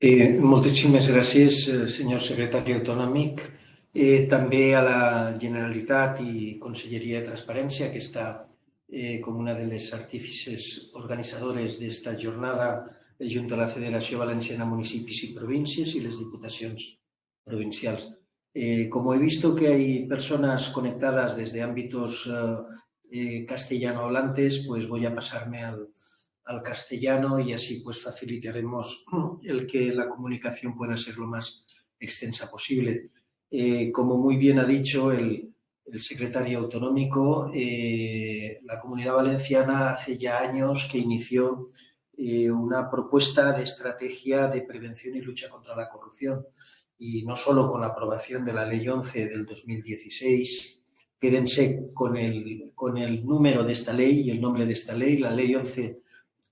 Moltíssimes gràcies, senyor secretari autonòmic. També a la Generalitat i Conselleria de Transparència, que està com una de les artífices organitzadores d'esta jornada junto a la Federació Valenciana Municipis y Provincias y las Diputacions Provincials. Como he visto que hay personas conectadas desde ámbitos castellano hablantes, pues voy a pasarme al castellano y así pues facilitaremos el que la comunicación pueda ser lo más extensa posible. Como muy bien ha dicho el secretario autonómico, la Comunidad Valenciana hace ya años que inició una propuesta de estrategia de prevención y lucha contra la corrupción, y no solo con la aprobación de la Ley 11 del 2016, quédense con el número de esta ley y el nombre de esta ley, la Ley 11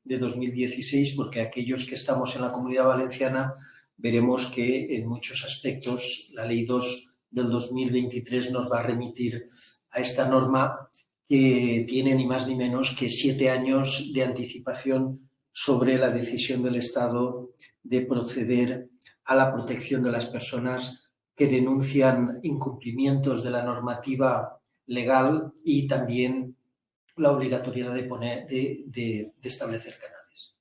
de 2016, porque aquellos que estamos en la Comunidad Valenciana veremos que en muchos aspectos la Ley 2 del 2023 nos va a remitir a esta norma que tiene ni más ni menos que 7 años de anticipación sobre la decisión del Estado de proceder a la protección de las personas que denuncian incumplimientos de la normativa legal y también la obligatoriedad de establecer canales.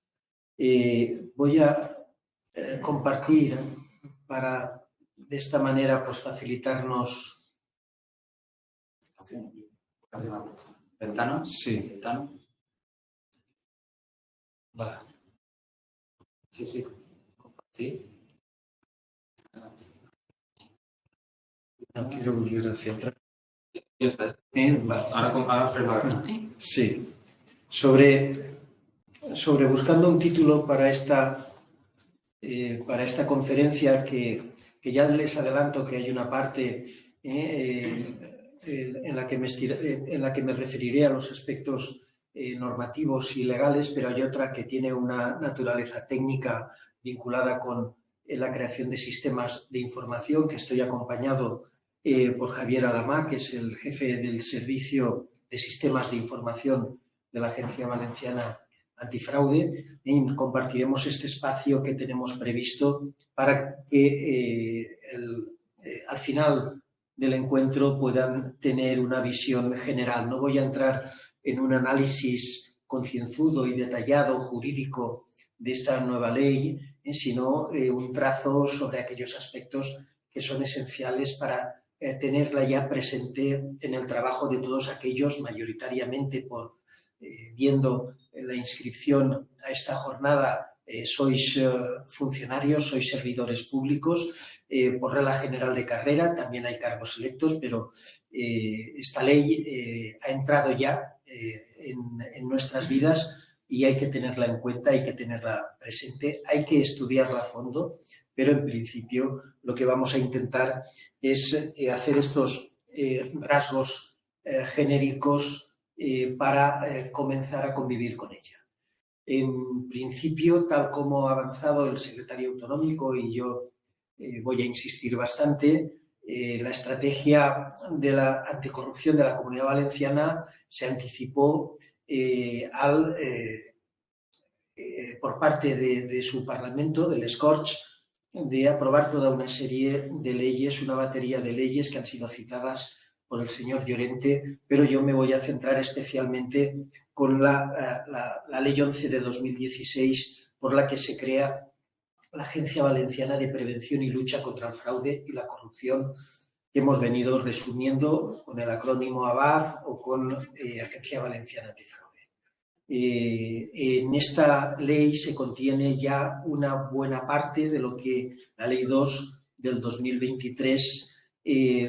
Voy a compartir para de esta manera pues facilitarnos. ¿Ventana? Sí. ¿Ventana? Vale. Sí. ¿Sí? No quiero volver hacia atrás. Ya está. Vale. Ahora frenar. Sí. Sobre buscando un título para esta conferencia que ya les adelanto que hay una parte en la que me referiré a los aspectos normativos y legales, pero hay otra que tiene una naturaleza técnica vinculada con la creación de sistemas de información, que estoy acompañado por Javier Alamá, que es el jefe del Servicio de Sistemas de Información de la Agencia Valenciana Antifraude, y compartiremos este espacio que tenemos previsto para que al final del encuentro puedan tener una visión general. No voy a entrar en un análisis concienzudo y detallado jurídico de esta nueva ley, sino un trazo sobre aquellos aspectos que son esenciales para tenerla ya presente en el trabajo de todos aquellos, mayoritariamente viendo la inscripción a esta jornada, sois funcionarios, sois servidores públicos, por regla general de carrera, también hay cargos electos, pero esta ley ha entrado ya en nuestras vidas y hay que tenerla en cuenta, hay que tenerla presente, hay que estudiarla a fondo, pero en principio lo que vamos a intentar es hacer estos rasgos genéricos para comenzar a convivir con ella. En principio, tal como ha avanzado el secretario autonómico, y yo voy a insistir bastante, la estrategia de la anticorrupción de la Comunidad Valenciana se anticipó por parte de su Parlamento, del Scorch, de aprobar toda una serie de leyes, una batería de leyes que han sido citadas por el señor Llorente, pero yo me voy a centrar especialmente con la Ley 11 de 2016, por la que se crea la Agencia Valenciana de Prevención y Lucha contra el Fraude y la Corrupción, que hemos venido resumiendo con el acrónimo AVAF o con Agencia Valenciana Antifraude. En esta ley se contiene ya una buena parte de lo que la Ley 2 del 2023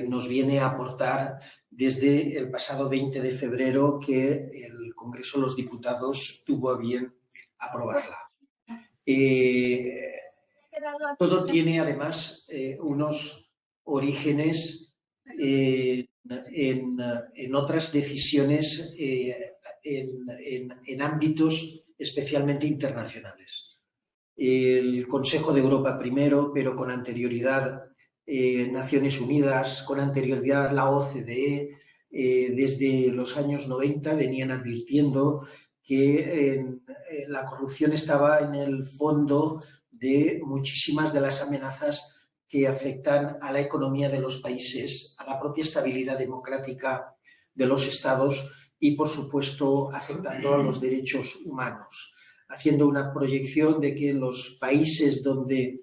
nos viene a aportar desde el pasado 20 de febrero que el Congreso de los Diputados tuvo a bien aprobarla. Todo tiene además unos orígenes en otras decisiones en ámbitos especialmente internacionales. El Consejo de Europa primero, pero con anterioridad Naciones Unidas, con anterioridad la OCDE, desde los años 90 venían advirtiendo que la corrupción estaba en el fondo de muchísimas de las amenazas que afectan a la economía de los países, a la propia estabilidad democrática de los estados y, por supuesto, afectando a los derechos humanos, haciendo una proyección de que en los países donde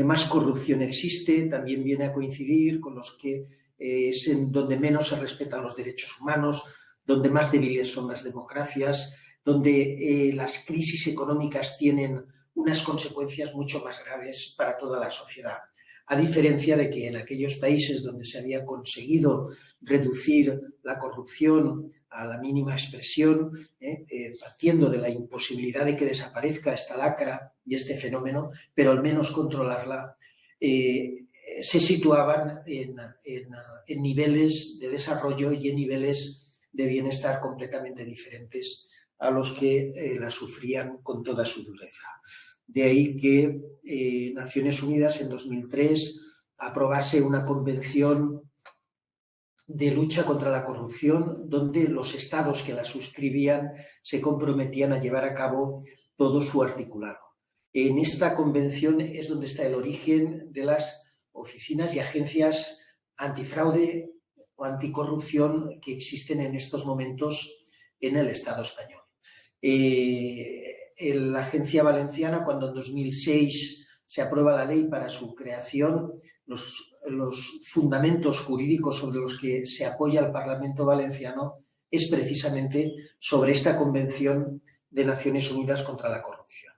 más corrupción existe también viene a coincidir con los que es en donde menos se respetan los derechos humanos, donde más débiles son las democracias, donde las crisis económicas tienen unas consecuencias mucho más graves para toda la sociedad. A diferencia de que en aquellos países donde se había conseguido reducir la corrupción a la mínima expresión, partiendo de la imposibilidad de que desaparezca esta lacra y este fenómeno, pero al menos controlarla, se situaban en niveles de desarrollo y en niveles de bienestar completamente diferentes a los que la sufrían con toda su dureza. De ahí que Naciones Unidas en 2003 aprobase una convención de lucha contra la corrupción, donde los estados que la suscribían se comprometían a llevar a cabo todo su articulado. En esta convención es donde está el origen de las oficinas y agencias antifraude o anticorrupción que existen en estos momentos en el Estado español. La Agencia Valenciana, cuando en 2006 se aprueba la ley para su creación, los fundamentos jurídicos sobre los que se apoya el Parlamento valenciano es precisamente sobre esta Convención de Naciones Unidas contra la Corrupción,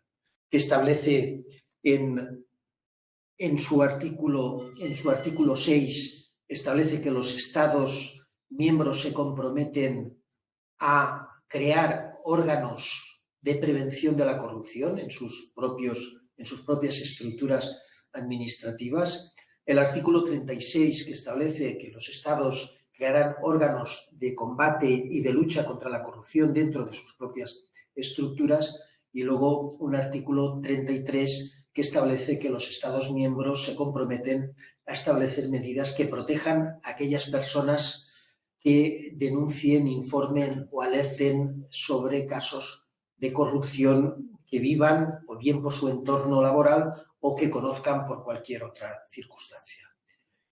que establece en su artículo 6, establece que los Estados miembros se comprometen a crear órganos de prevención de la corrupción en sus propias estructuras administrativas. El artículo 36, que establece que los Estados crearán órganos de combate y de lucha contra la corrupción dentro de sus propias estructuras. Y luego un artículo 33 que establece que los Estados miembros se comprometen a establecer medidas que protejan a aquellas personas que denuncien, informen o alerten sobre casos de corrupción que vivan o bien por su entorno laboral o que conozcan por cualquier otra circunstancia.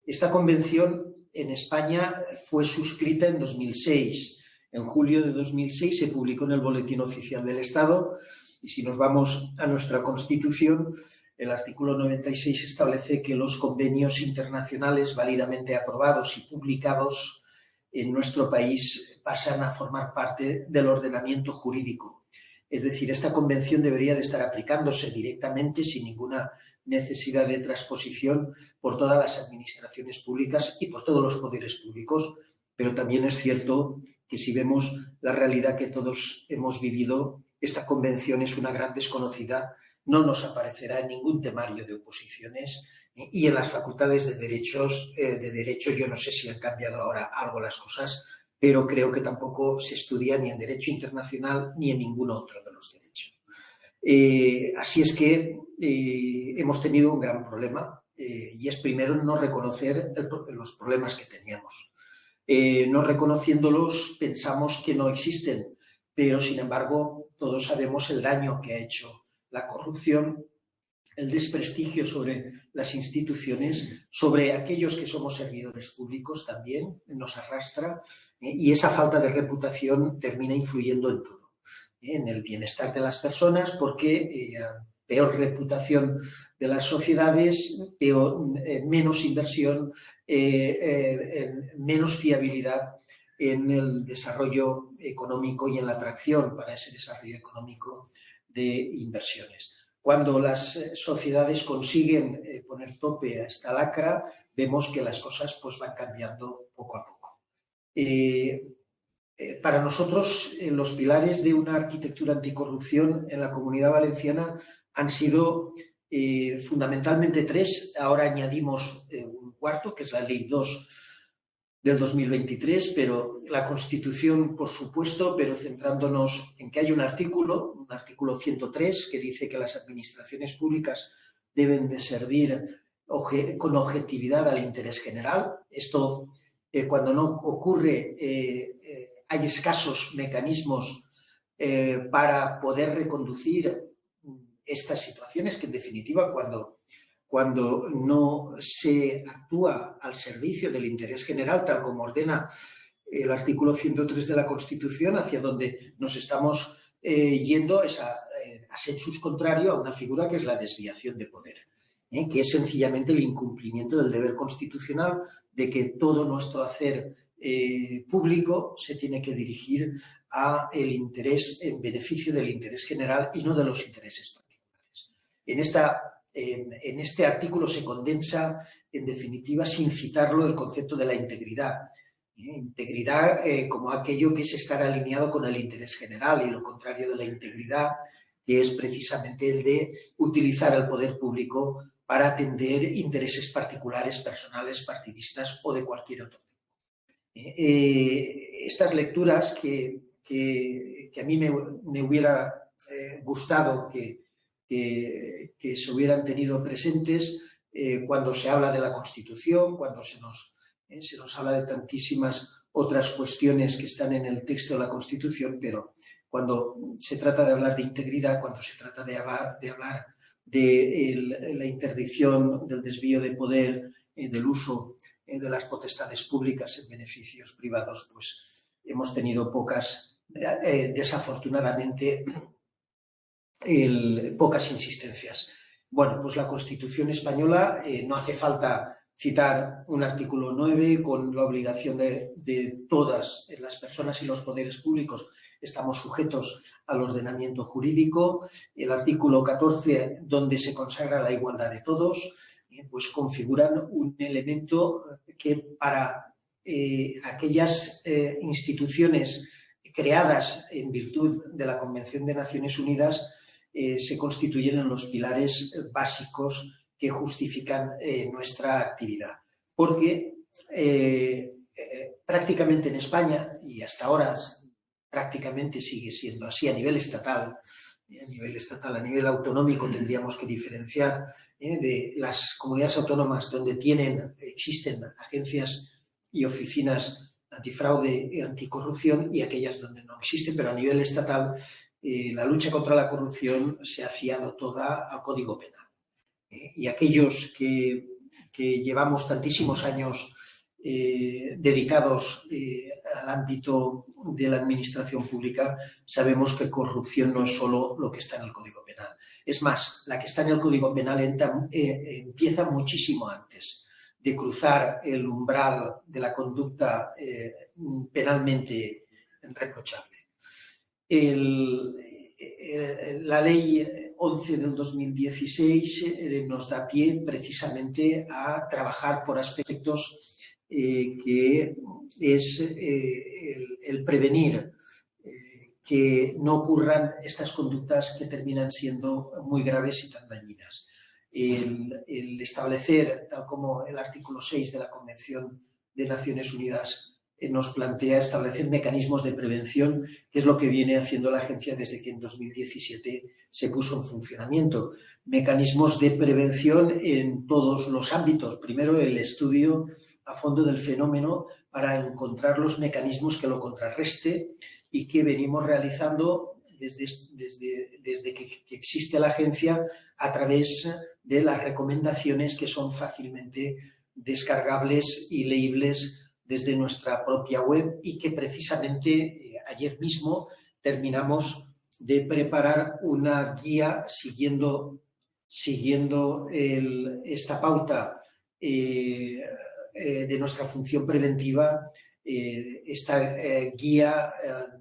Esta convención en España fue suscrita en 2006. En julio de 2006 se publicó en el Boletín Oficial del Estado y si nos vamos a nuestra Constitución, el artículo 96 establece que los convenios internacionales válidamente aprobados y publicados en nuestro país pasan a formar parte del ordenamiento jurídico. Es decir, esta convención debería de estar aplicándose directamente sin ninguna necesidad de transposición por todas las administraciones públicas y por todos los poderes públicos, pero también es cierto que si vemos la realidad que todos hemos vivido, esta convención es una gran desconocida, no nos aparecerá en ningún temario de oposiciones y en las facultades de derecho yo no sé si han cambiado ahora algo las cosas, pero creo que tampoco se estudia ni en derecho internacional ni en ningún otro de los derechos. Así es que hemos tenido un gran problema y es primero no reconocer los problemas que teníamos. No reconociéndolos pensamos que no existen, pero sin embargo todos sabemos el daño que ha hecho la corrupción, el desprestigio sobre las instituciones, sobre aquellos que somos servidores públicos también nos arrastra y esa falta de reputación termina influyendo en todo, en el bienestar de las personas porque peor reputación de las sociedades, menos inversión, menos fiabilidad en el desarrollo económico y en la atracción para ese desarrollo económico de inversiones. Cuando las sociedades consiguen poner tope a esta lacra, vemos que las cosas pues, van cambiando poco a poco. Para nosotros, los pilares de una arquitectura anticorrupción en la Comunidad Valenciana han sido fundamentalmente 3. Ahora añadimos un cuarto, que es la Ley 2 del 2023, pero la Constitución, por supuesto, pero centrándonos en que hay un artículo 103, que dice que las administraciones públicas deben de servir con objetividad al interés general. Esto, cuando no ocurre, hay escasos mecanismos para poder reconducir estas situaciones que, en definitiva, cuando no se actúa al servicio del interés general, tal como ordena el artículo 103 de la Constitución, hacia donde nos estamos yendo es a sensus contrario a una figura que es la desviación de poder, que es sencillamente el incumplimiento del deber constitucional de que todo nuestro hacer público se tiene que dirigir a el interés, en beneficio del interés general y no de los intereses particulares. En este artículo se condensa, en definitiva, sin citarlo, el concepto de la integridad. Integridad como aquello que es estar alineado con el interés general, y lo contrario de la integridad, que es precisamente el de utilizar el poder público para atender intereses particulares, personales, partidistas o de cualquier otro tipo. Estas lecturas que a mí me hubiera gustado que se hubieran tenido presentes cuando se habla de la Constitución, cuando se nos habla de tantísimas otras cuestiones que están en el texto de la Constitución, pero cuando se trata de hablar de integridad, cuando se trata de hablar de la interdicción, del desvío de poder, del uso de las potestades públicas en beneficios privados, pues hemos tenido desafortunadamente, pocas insistencias. Bueno, pues la Constitución española, no hace falta citar un artículo 9 con la obligación de todas las personas y los poderes públicos estamos sujetos al ordenamiento jurídico. El artículo 14, donde se consagra la igualdad de todos, pues configuran un elemento que para aquellas instituciones creadas en virtud de la Convención de Naciones Unidas se constituyen en los pilares básicos que justifican nuestra actividad. Porque prácticamente en España, y hasta ahora prácticamente sigue siendo así a nivel estatal, a nivel autonómico tendríamos que diferenciar de las comunidades autónomas donde existen agencias y oficinas antifraude y anticorrupción, y aquellas donde no existen, pero a nivel estatal la lucha contra la corrupción se ha fiado toda al Código Penal. Y aquellos que llevamos tantísimos años dedicados al ámbito de la administración pública, sabemos que corrupción no es solo lo que está en el Código Penal. Es más, la que está en el Código Penal empieza muchísimo antes de cruzar el umbral de la conducta penalmente reprochable. La Ley 11 del 2016 nos da pie precisamente a trabajar por aspectos que es el prevenir que no ocurran estas conductas que terminan siendo muy graves y tan dañinas. El establecer, tal como el artículo 6 de la Convención de Naciones Unidas nos plantea, establecer mecanismos de prevención, que es lo que viene haciendo la agencia desde que en 2017 se puso en funcionamiento. Mecanismos de prevención en todos los ámbitos. Primero, el estudio a fondo del fenómeno para encontrar los mecanismos que lo contrarreste, y que venimos realizando desde que existe la agencia a través de las recomendaciones, que son fácilmente descargables y leíbles desde nuestra propia web, y que precisamente ayer mismo terminamos de preparar una guía siguiendo esta pauta de nuestra función preventiva, esta guía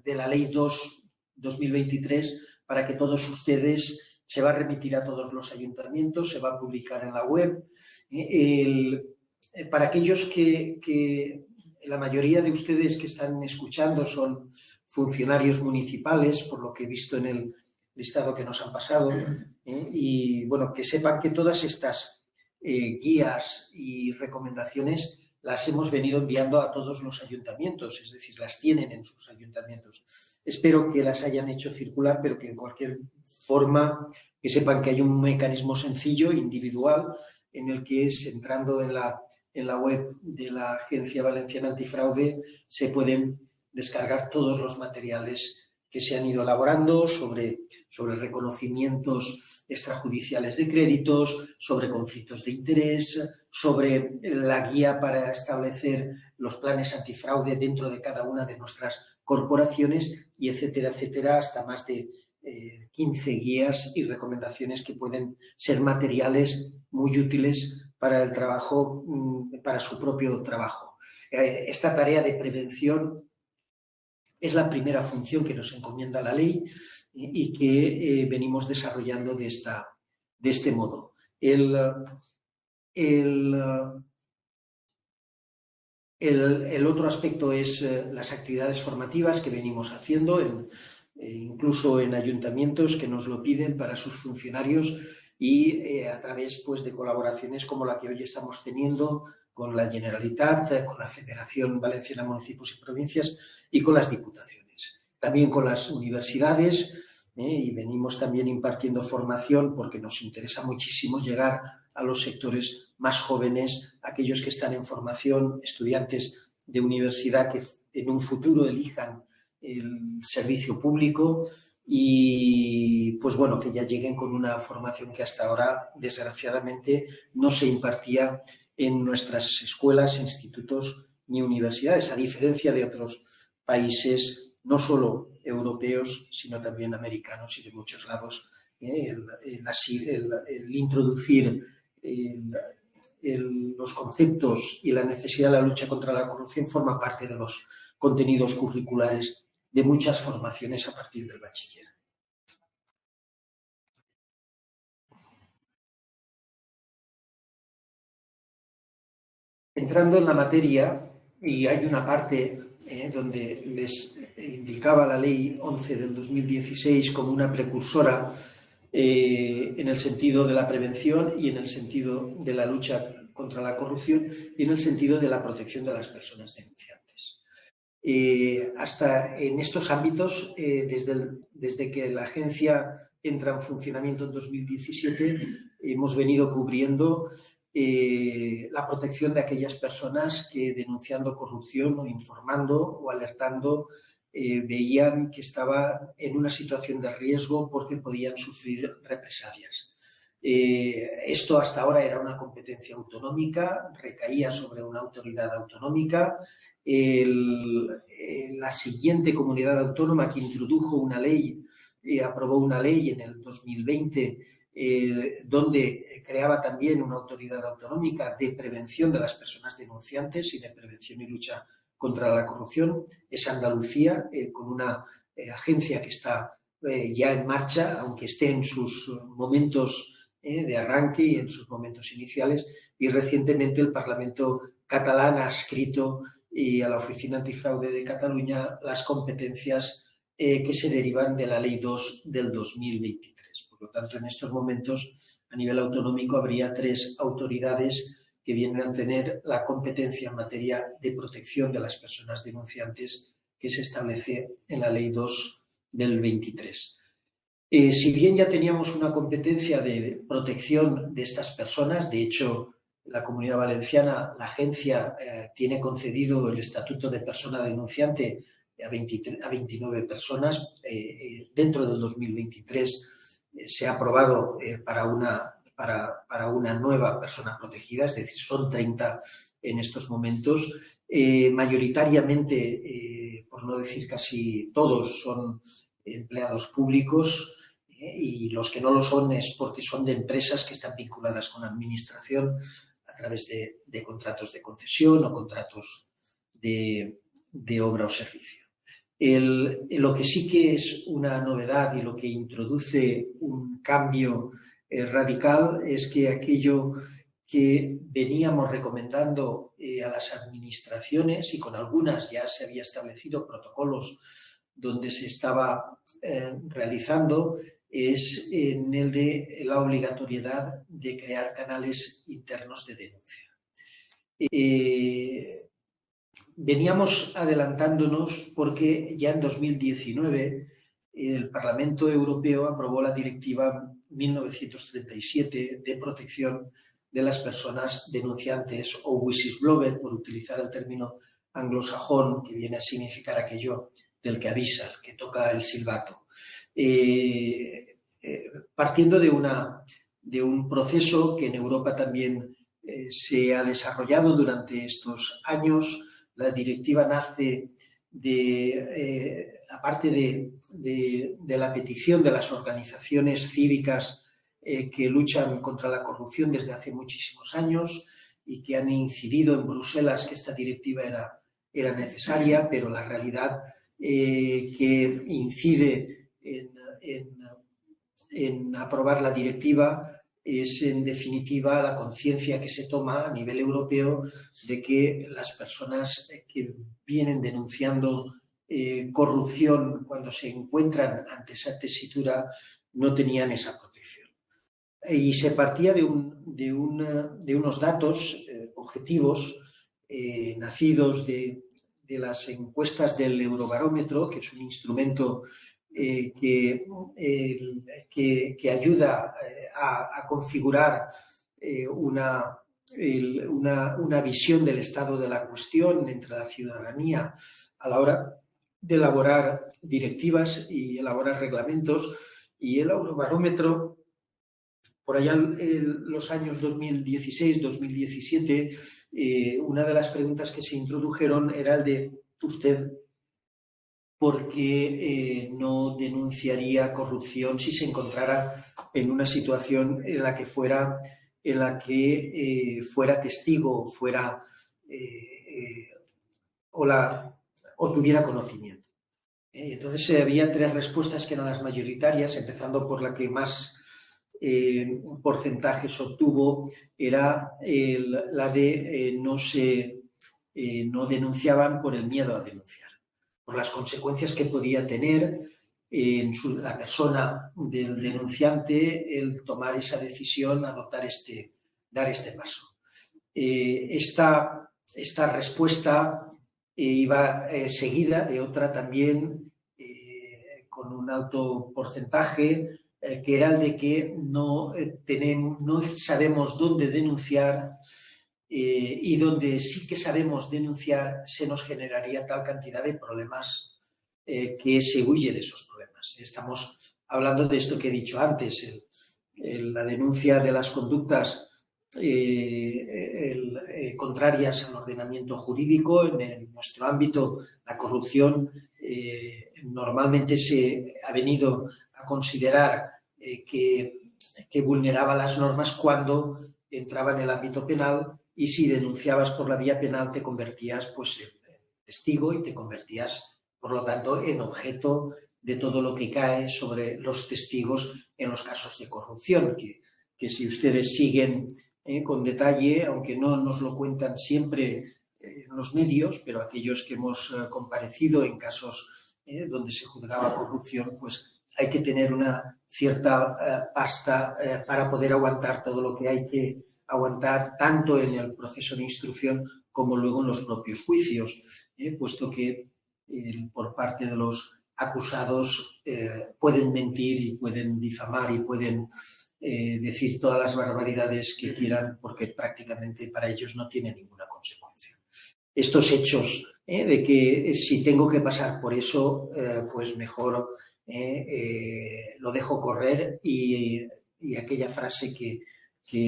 de la Ley 2/2023, para que todos ustedes, se va a remitir a todos los ayuntamientos, se va a publicar en la web. Para aquellos que la mayoría de ustedes que están escuchando son funcionarios municipales, por lo que he visto en el listado que nos han pasado, y bueno, que sepan que todas estas guías y recomendaciones las hemos venido enviando a todos los ayuntamientos, es decir, las tienen en sus ayuntamientos. Espero que las hayan hecho circular, pero que en cualquier forma que sepan que hay un mecanismo sencillo, individual, en el que entrando en la web de la Agencia Valenciana Antifraude se pueden descargar todos los materiales que se han ido elaborando sobre reconocimientos extrajudiciales de créditos, sobre conflictos de interés, sobre la guía para establecer los planes antifraude dentro de cada una de nuestras corporaciones y etcétera, etcétera, hasta más de 15 guías y recomendaciones que pueden ser materiales muy útiles para el trabajo, para su propio trabajo. Esta tarea de prevención es la primera función que nos encomienda la ley y que venimos desarrollando de este modo. El otro aspecto es las actividades formativas que venimos haciendo, incluso en ayuntamientos que nos lo piden para sus funcionarios y a través pues, de colaboraciones como la que hoy estamos teniendo con la Generalitat, con la Federación Valenciana de Municipios y Provincias y con las diputaciones. También con las universidades y venimos también impartiendo formación porque nos interesa muchísimo llegar a los sectores más jóvenes, aquellos que están en formación, estudiantes de universidad que en un futuro elijan el servicio público y pues bueno, que ya lleguen con una formación que hasta ahora desgraciadamente no se impartía en nuestras escuelas, institutos ni universidades, a diferencia de otros países, no solo europeos, sino también americanos y de muchos lados. El introducir los conceptos y la necesidad de la lucha contra la corrupción forma parte de los contenidos curriculares de muchas formaciones a partir del bachiller. Entrando en la materia, y hay una parte donde les indicaba la Ley 11 del 2016 como una precursora en el sentido de la prevención y en el sentido de la lucha contra la corrupción y en el sentido de la protección de las personas denunciantes. Hasta en estos ámbitos, desde que la agencia entra en funcionamiento en 2017, hemos venido cubriendo la protección de aquellas personas que denunciando corrupción o informando o alertando veían que estaban en una situación de riesgo porque podían sufrir represalias. Esto hasta ahora era una competencia autonómica, recaía sobre una autoridad autonómica. La siguiente comunidad autónoma que introdujo una ley, aprobó una ley en el 2020 donde creaba también una autoridad autonómica de prevención de las personas denunciantes y de prevención y lucha contra la corrupción, es Andalucía, con una agencia que está ya en marcha, aunque esté en sus momentos de arranque y en sus momentos iniciales, y recientemente el Parlamento catalán ha adscrito a la Oficina Antifraude de Cataluña las competencias que se derivan de la Ley 2 del 2023. Por lo tanto, en estos momentos, a nivel autonómico, habría 3 autoridades que vienen a tener la competencia en materia de protección de las personas denunciantes que se establece en la Ley 2 del 23. Si bien ya teníamos una competencia de protección de estas personas, de hecho, la Comunidad Valenciana, la agencia, tiene concedido el estatuto de persona denunciante a 29 personas. Dentro del 2023 se ha aprobado para una nueva persona protegida, es decir, son 30 en estos momentos. Mayoritariamente, por no decir casi todos, son empleados públicos y los que no lo son es porque son de empresas que están vinculadas con la administración a través de contratos de concesión o contratos de obra o servicio. Lo que sí que es una novedad y lo que introduce un cambio radical es que aquello que veníamos recomendando a las administraciones, y con algunas ya se había establecido protocolos donde se estaba realizando, es en el de la obligatoriedad de crear canales internos de denuncia. Veníamos adelantándonos porque ya en 2019 el Parlamento Europeo aprobó la Directiva 1937 de protección de las personas denunciantes o whistleblower, por utilizar el término anglosajón, que viene a significar aquello del que avisa, el que toca el silbato. Partiendo de un proceso que en Europa también se ha desarrollado durante estos años. La directiva nace aparte de la petición de las organizaciones cívicas que luchan contra la corrupción desde hace muchísimos años y que han incidido en Bruselas que esta directiva era necesaria, pero la realidad que incide en aprobar la directiva es, en definitiva, la conciencia que se toma a nivel europeo de que las personas que vienen denunciando corrupción cuando se encuentran ante esa tesitura no tenían esa protección. Y se partía de unos datos objetivos nacidos de las encuestas del Eurobarómetro, que es un instrumento que ayuda a configurar una visión del estado de la cuestión entre la ciudadanía a la hora de elaborar directivas y elaborar reglamentos. Y el Eurobarómetro, por allá en los años 2016-2017, una de las preguntas que se introdujeron era el de usted ¿por qué no denunciaría corrupción si se encontrara en una situación en la que fuera testigo o tuviera conocimiento? Entonces había tres respuestas que eran las mayoritarias, empezando por la que más porcentajes obtuvo, era la de no denunciaban por el miedo a denunciar, por las consecuencias que podía tener en la persona del denunciante el tomar esa decisión, dar este paso. Esta respuesta iba seguida de otra también con un alto porcentaje, que era el de que no sabemos dónde denunciar, y donde sí que sabemos denunciar se nos generaría tal cantidad de problemas que se huye de esos problemas. Estamos hablando de esto que he dicho antes, la denuncia de las conductas contrarias al ordenamiento jurídico. En nuestro ámbito, la corrupción normalmente se ha venido a considerar que vulneraba las normas cuando entraba en el ámbito penal, y si denunciabas por la vía penal te convertías pues, en testigo y te convertías, por lo tanto, en objeto de todo lo que cae sobre los testigos en los casos de corrupción, que si ustedes siguen con detalle, aunque no nos lo cuentan siempre en los medios, pero aquellos que hemos comparecido en casos donde se juzgaba corrupción, pues hay que tener una cierta pasta para poder aguantar todo lo que hay que aguantar, tanto en el proceso de instrucción como luego en los propios juicios, puesto que por parte de los acusados pueden mentir y pueden difamar y pueden decir todas las barbaridades que quieran, porque prácticamente para ellos no tiene ninguna consecuencia. Estos hechos de que si tengo que pasar por eso, pues mejor lo dejo correr, y aquella frase que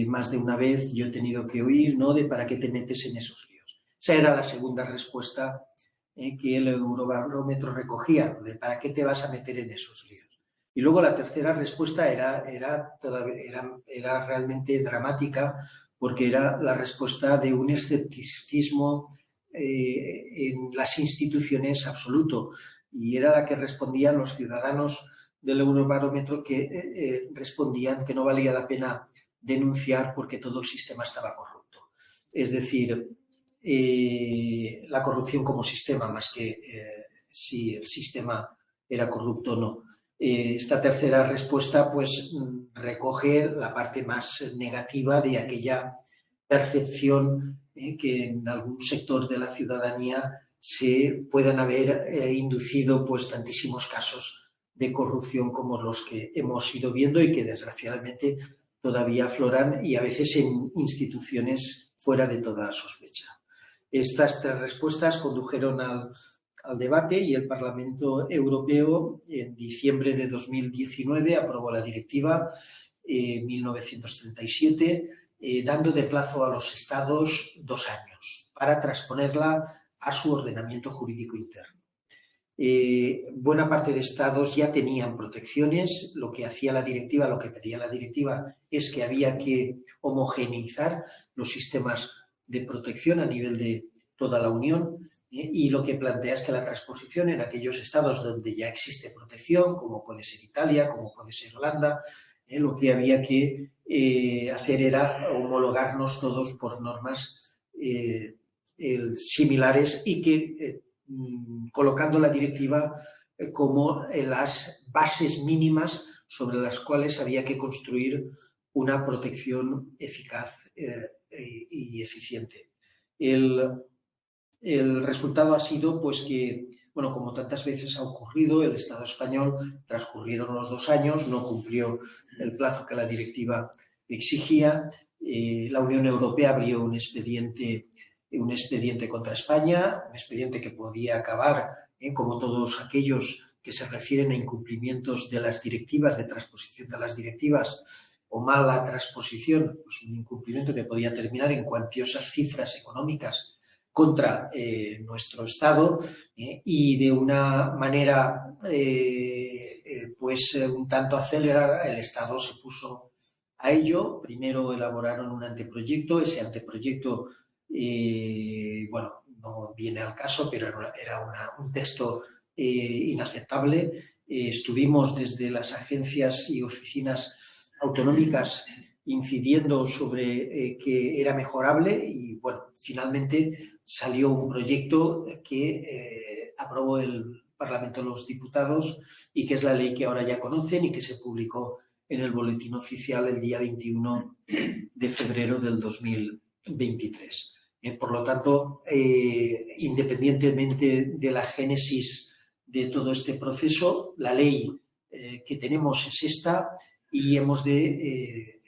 más de una vez yo he tenido que oír, ¿no?, de ¿para qué te metes en esos líos? Esa era la segunda respuesta que el Eurobarómetro recogía, de ¿para qué te vas a meter en esos líos? Y luego la tercera respuesta era realmente dramática, porque era la respuesta de un escepticismo en las instituciones absoluto, y era la que respondían los ciudadanos del Eurobarómetro, que respondían que no valía la pena denunciar porque todo el sistema estaba corrupto. Es decir, la corrupción como sistema, más que si el sistema era corrupto o no. Esta tercera respuesta pues recoge la parte más negativa de aquella percepción que en algún sector de la ciudadanía se puedan haber inducido pues tantísimos casos de corrupción como los que hemos ido viendo y que desgraciadamente todavía afloran, y a veces en instituciones fuera de toda sospecha. Estas tres respuestas condujeron al debate y el Parlamento Europeo en diciembre de 2019 aprobó la Directiva 1937, dando de plazo a los Estados 2 años para transponerla a su ordenamiento jurídico interno. Buena parte de estados ya tenían protecciones. Lo que hacía la directiva, lo que pedía la directiva es que había que homogeneizar los sistemas de protección a nivel de toda la Unión, y lo que plantea es que la transposición en aquellos estados donde ya existe protección, como puede ser Italia, como puede ser Holanda, lo que había que hacer era homologarnos todos por normas similares y que colocando la directiva como las bases mínimas sobre las cuales había que construir una protección eficaz y eficiente. El resultado ha sido pues que, bueno, como tantas veces ha ocurrido, el Estado español transcurrieron los 2 años, no cumplió el plazo que la directiva exigía. La Unión Europea abrió un expediente contra España, un expediente que podía acabar, como todos aquellos que se refieren a incumplimientos de las directivas, de transposición de las directivas o mala transposición, pues un incumplimiento que podía terminar en cuantiosas cifras económicas contra nuestro Estado, y de una manera pues un tanto acelerada el Estado se puso a ello. Primero elaboraron un anteproyecto, ese anteproyecto bueno, no viene al caso, pero era un texto inaceptable. Estuvimos desde las agencias y oficinas autonómicas incidiendo sobre que era mejorable y, bueno, finalmente salió un proyecto que aprobó el Parlamento de los Diputados y que es la ley que ahora ya conocen y que se publicó en el Boletín Oficial el día 21 de febrero del 2023. Por lo tanto, independientemente de la génesis de todo este proceso, la ley que tenemos es esta y hemos de,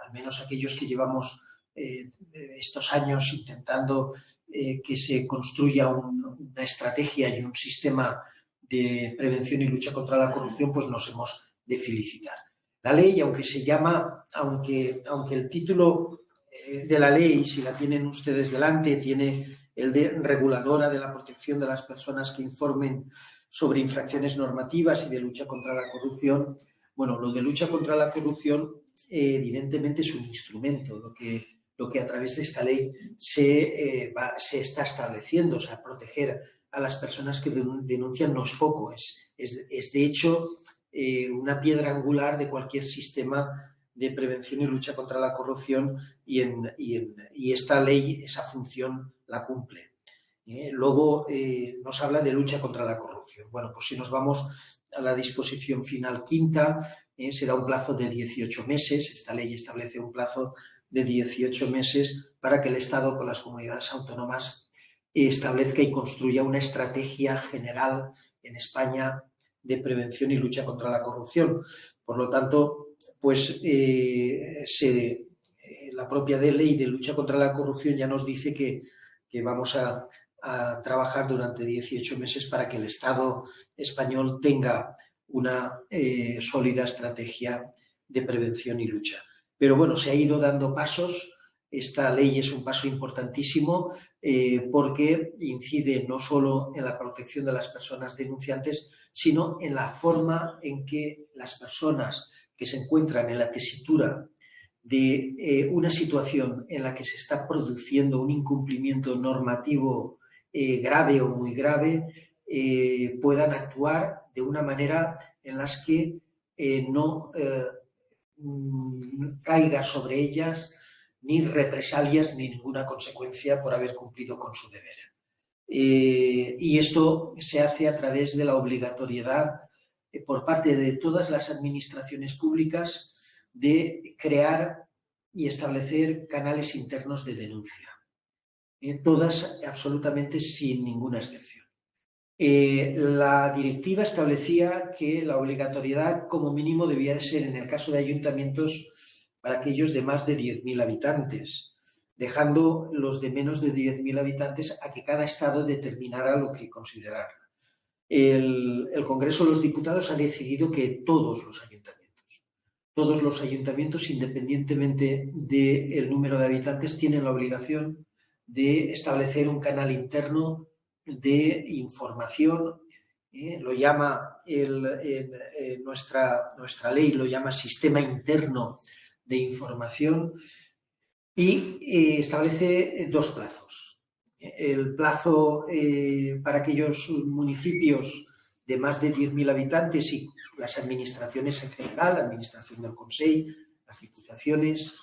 al menos aquellos que llevamos estos años intentando que se construya una estrategia y un sistema de prevención y lucha contra la corrupción, pues nos hemos de felicitar. La ley, aunque se llama, aunque el título de la ley, si la tienen ustedes delante, tiene el de reguladora de la protección de las personas que informen sobre infracciones normativas y de lucha contra la corrupción. Bueno, lo de lucha contra la corrupción evidentemente es un instrumento, lo que a través de esta ley se está estableciendo, o sea, proteger a las personas que denuncian no es poco, es de hecho una piedra angular de cualquier sistema de prevención y lucha contra la corrupción y esta ley esa función la cumple. Luego nos habla de lucha contra la corrupción. Bueno, pues si nos vamos a la disposición final quinta, se da un plazo de 18 meses. Esta ley establece un plazo de 18 meses para que el Estado con las comunidades autónomas establezca y construya una estrategia general en España de prevención y lucha contra la corrupción. Por lo tanto, pues la propia ley de lucha contra la corrupción ya nos dice que vamos a trabajar durante 18 meses para que el Estado español tenga una sólida estrategia de prevención y lucha. Pero bueno, se ha ido dando pasos. Esta ley es un paso importantísimo porque incide no solo en la protección de las personas denunciantes, sino en la forma en que las personas que se encuentran en la tesitura de una situación en la que se está produciendo un incumplimiento normativo grave o muy grave, puedan actuar de una manera en las que no caiga sobre ellas ni represalias ni ninguna consecuencia por haber cumplido con su deber. Y esto se hace a través de la obligatoriedad por parte de todas las administraciones públicas de crear y establecer canales internos de denuncia. Todas absolutamente sin ninguna excepción. La directiva establecía que la obligatoriedad como mínimo debía ser en el caso de ayuntamientos para aquellos de más de 10.000 habitantes. dejando los de menos de 10.000 habitantes a que cada estado determinara lo que considerara. El Congreso de los Diputados ha decidido que todos los ayuntamientos, independientemente del número de habitantes, tienen la obligación de establecer un canal interno de información. Lo llama nuestra ley, lo llama Sistema Interno de Información, y establece 2 plazos. El plazo para aquellos municipios de más de 10.000 habitantes y las administraciones en general, la administración del Consell, las diputaciones,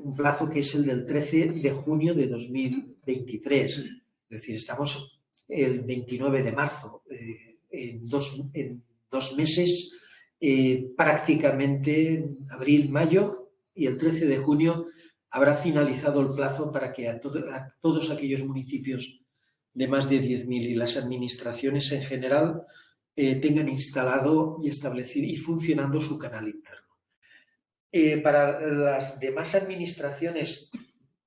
un plazo que es el del 13 de junio de 2023. Es decir, estamos el 29 de marzo, en dos meses, prácticamente abril, mayo, y el 13 de junio habrá finalizado el plazo para que a todos aquellos municipios de más de 10.000 y las administraciones en general tengan instalado y establecido y funcionando su canal interno. Para las demás administraciones,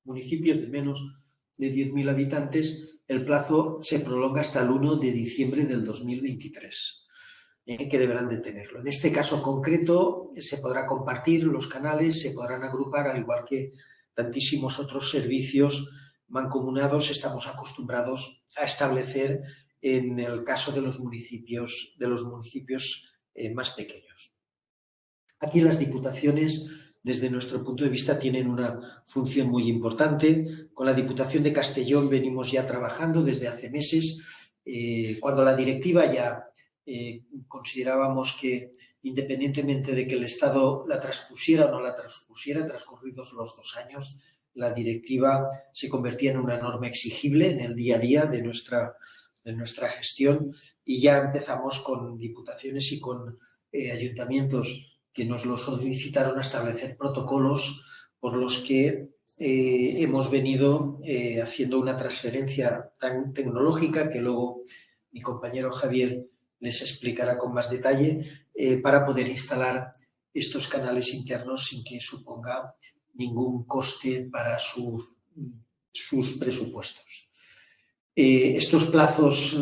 municipios de menos de 10.000 habitantes, el plazo se prolonga hasta el 1 de diciembre del 2023, que deberán de tenerlo. En este caso concreto se podrá compartir los canales, se podrán agrupar, al igual que tantísimos otros servicios mancomunados estamos acostumbrados a establecer en el caso de los municipios más pequeños. Aquí las diputaciones, desde nuestro punto de vista, tienen una función muy importante. Con la Diputación de Castellón venimos ya trabajando desde hace meses. Cuando la directiva ya considerábamos que, independientemente de que el Estado la transpusiera o no la transpusiera, transcurridos los 2 años, la directiva se convertía en una norma exigible en el día a día de nuestra gestión, y ya empezamos con diputaciones y con ayuntamientos que nos lo solicitaron a establecer protocolos por los que hemos venido haciendo una transferencia tan tecnológica que luego mi compañero Javier les explicará con más detalle, para poder instalar estos canales internos sin que suponga ningún coste para sus presupuestos. Estos plazos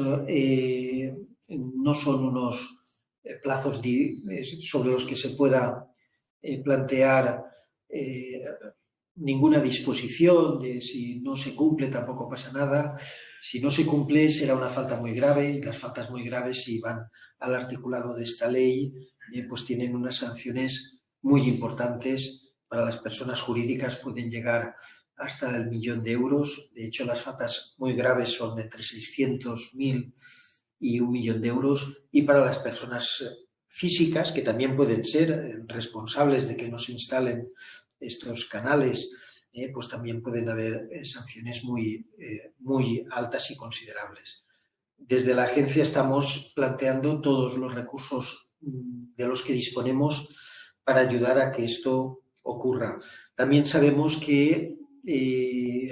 no son unos plazos sobre los que se pueda plantear ninguna disposición de si no se cumple tampoco pasa nada. Si no se cumple será una falta muy grave, y las faltas muy graves, si van al articulado de esta ley, pues tienen unas sanciones muy importantes. Para las personas jurídicas pueden llegar hasta el 1.000.000 de euros. De hecho, las faltas muy graves son entre 600.000 y 1.000.000 de euros. Y para las personas físicas, que también pueden ser responsables de que no se instalen estos canales, pues también pueden haber sanciones muy altas y considerables. Desde la agencia estamos planteando todos los recursos de los que disponemos para ayudar a que esto ocurra. También sabemos que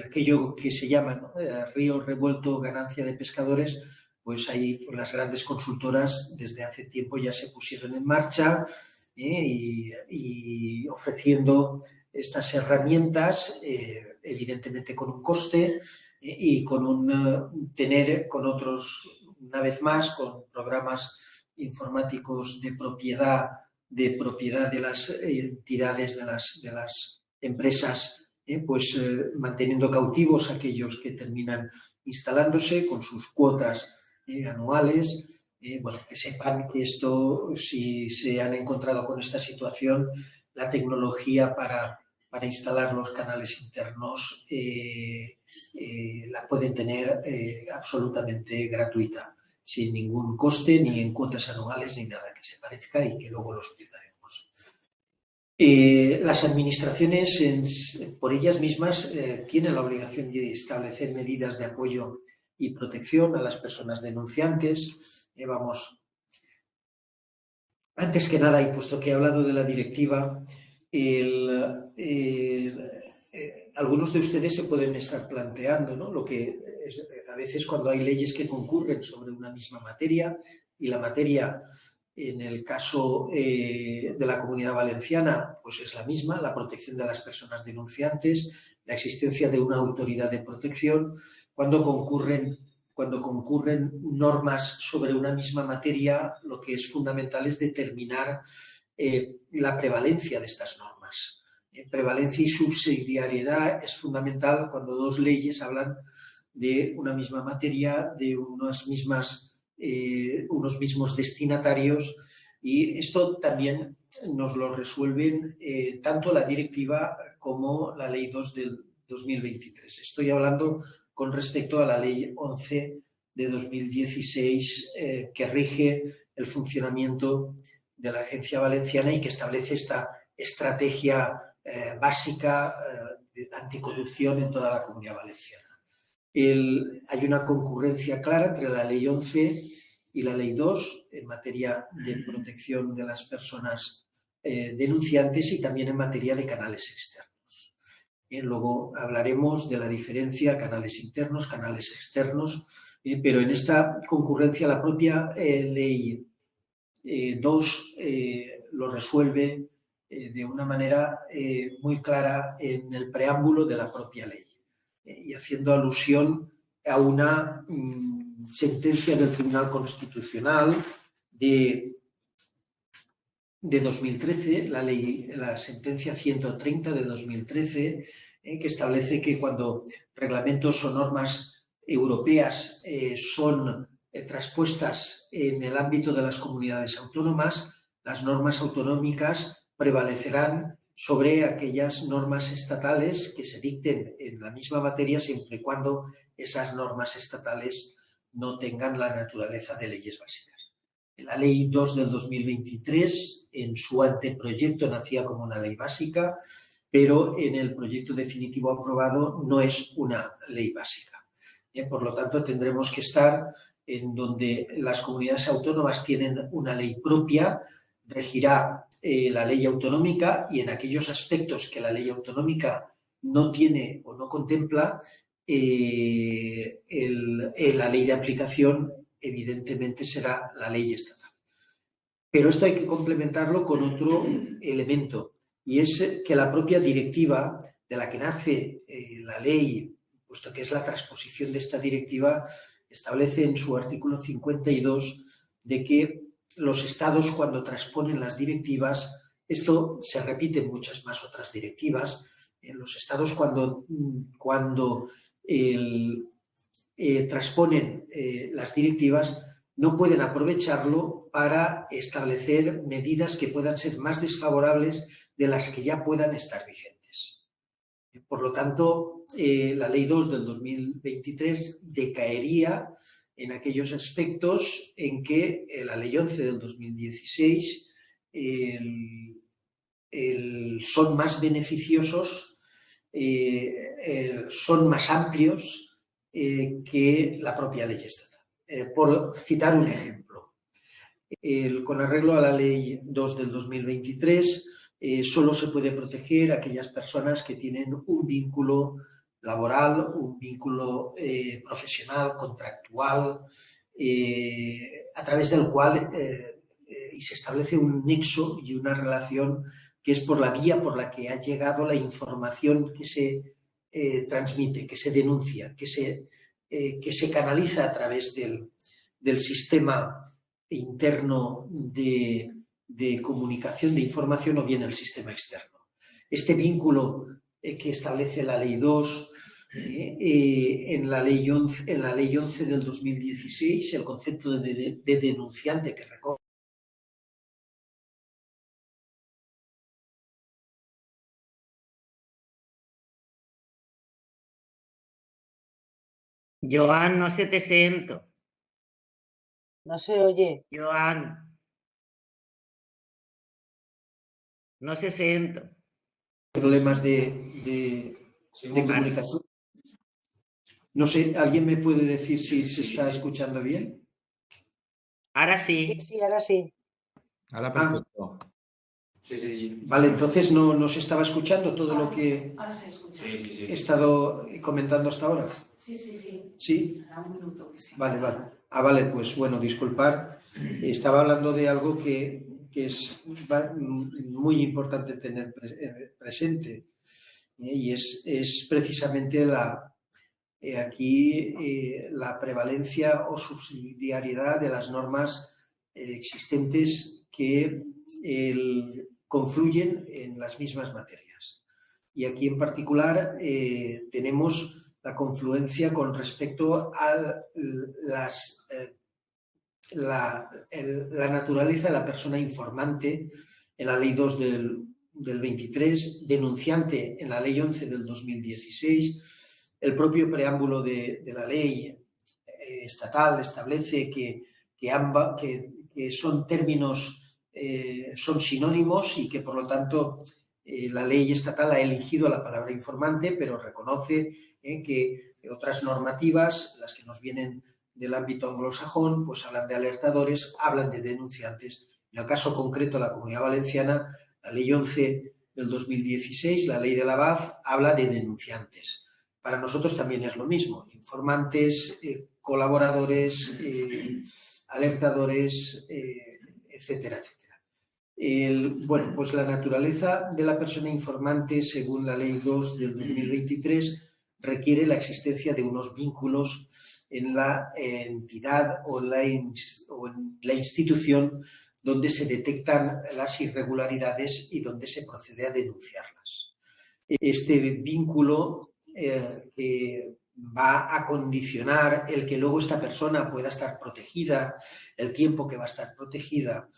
aquello que se llama, ¿no?, río revuelto, ganancia de pescadores, pues ahí las grandes consultoras desde hace tiempo ya se pusieron en marcha y ofreciendo estas herramientas, evidentemente con un coste y con tener con otros, una vez más, con programas informáticos de propiedad de las entidades, de las empresas, pues manteniendo cautivos a aquellos que terminan instalándose con sus cuotas anuales. Bueno, que sepan que esto, si se han encontrado con esta situación, la tecnología para instalar los canales internos la pueden tener absolutamente gratuita, sin ningún coste, ni en cuotas anuales, ni nada que se parezca, y que luego lo explicaremos. Las administraciones, por ellas mismas, tienen la obligación de establecer medidas de apoyo y protección a las personas denunciantes. Antes que nada, y puesto que he hablado de la directiva, algunos de ustedes se pueden estar planteando, ¿no?, lo que es, a veces cuando hay leyes que concurren sobre una misma materia, y la materia, en el caso de la Comunidad Valenciana, pues es la misma, la protección de las personas denunciantes, la existencia de una autoridad de protección. Cuando concurren normas sobre una misma materia, lo que es fundamental es determinar la prevalencia de estas normas. Prevalencia y subsidiariedad es fundamental cuando dos leyes hablan de una misma materia, de unos mismos destinatarios, y esto también nos lo resuelven tanto la directiva como la Ley 2 del 2023. Estoy hablando con respecto a la Ley 11 de 2016 que rige el funcionamiento de la Agencia Valenciana y que establece esta estrategia básica de anticorrupción en toda la Comunidad Valenciana. Hay una concurrencia clara entre la Ley 11 y la Ley 2 en materia de protección de las personas denunciantes y también en materia de canales externos. Luego hablaremos de la diferencia canales internos, canales externos, pero en esta concurrencia la propia Ley 2 lo resuelve de una manera muy clara en el preámbulo de la propia ley y haciendo alusión a una sentencia del Tribunal Constitucional de 2013, la sentencia 130 de 2013, que establece que cuando reglamentos o normas europeas son traspuestas en el ámbito de las comunidades autónomas, las normas autonómicas prevalecerán sobre aquellas normas estatales que se dicten en la misma materia siempre y cuando esas normas estatales no tengan la naturaleza de leyes básicas. La Ley 2 del 2023, en su anteproyecto, nacía como una ley básica, pero en el proyecto definitivo aprobado no es una ley básica. Por lo tanto, tendremos que estar en donde las comunidades autónomas tienen una ley propia, regirá la ley autonómica y en aquellos aspectos que la ley autonómica no tiene o no contempla, la ley de aplicación evidentemente será la ley estatal. Pero esto hay que complementarlo con otro elemento, y es que la propia directiva de la que nace la ley, puesto que es la transposición de esta directiva, establece en su artículo 52 de que los estados, cuando transponen las directivas, esto se repite en muchas más otras directivas, en los estados cuando transponen las directivas, no pueden aprovecharlo para establecer medidas que puedan ser más desfavorables de las que ya puedan estar vigentes. Por lo tanto, la Ley 2 del 2023 decaería en aquellos aspectos en que la Ley 11 del 2016 son más beneficiosos, son más amplios que la propia ley estatal. Por citar un ejemplo, con arreglo a la Ley 2 del 2023, solo se puede proteger a aquellas personas que tienen un vínculo laboral, un vínculo profesional, contractual, a través del cual y se establece un nexo y una relación que es por la vía por la que ha llegado la información que se transmite, que se denuncia, que se canaliza a través del sistema interno de comunicación de información o bien el sistema externo. Este vínculo que establece la Ley 2 en la Ley 11 del 2016, el concepto de denunciante que recoge. Joan, no se te siento. No se oye. Joan. No se siento. Problemas de comunicación. No sé, ¿alguien me puede decir si se está escuchando bien? Ahora sí. Sí, ahora sí. Ahora perfecto. Sí. Vale, entonces no se estaba escuchando todo lo que Ahora se escucha. Sí. he estado comentando hasta ahora. Sí. ¿Sí? Da un minuto que se Vale. Vale, pues bueno, disculpar. Estaba hablando de algo que es muy importante tener presente. y es precisamente aquí la prevalencia o subsidiariedad de las normas existentes que confluyen en las mismas materias. Y aquí en particular tenemos la confluencia con respecto a la naturaleza de la persona informante en la Ley 2 del 23, denunciante en la Ley 11 del 2016. El propio preámbulo de la ley estatal establece que son términos, son sinónimos y que, por lo tanto, la ley estatal ha elegido la palabra informante, pero reconoce que otras normativas, las que nos vienen del ámbito anglosajón, pues hablan de alertadores, hablan de denunciantes. En el caso concreto de la Comunidad Valenciana, la Ley 11 del 2016, la Ley de la BAF, habla de denunciantes. Para nosotros también es lo mismo, informantes, colaboradores, alertadores, etcétera, etcétera. Bueno, pues la naturaleza de la persona informante, según la Ley 2 del 2023, requiere la existencia de unos vínculos en la entidad o en la institución donde se detectan las irregularidades y donde se procede a denunciarlas. Este vínculo va a condicionar el que luego esta persona pueda estar protegida, el tiempo que va a estar protegida.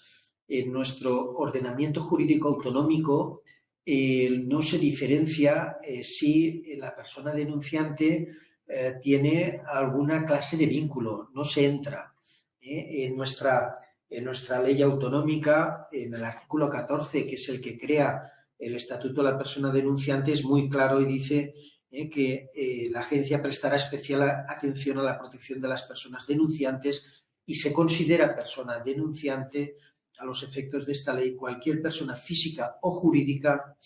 En nuestro ordenamiento jurídico autonómico no se diferencia si la persona denunciante tiene alguna clase de vínculo, no se entra. En nuestra ley autonómica, en el artículo 14, que es el que crea el Estatuto de la Persona Denunciante, es muy claro y dice que la agencia prestará especial atención a la protección de las personas denunciantes y se considera persona denunciante a los efectos de esta ley cualquier persona física o jurídica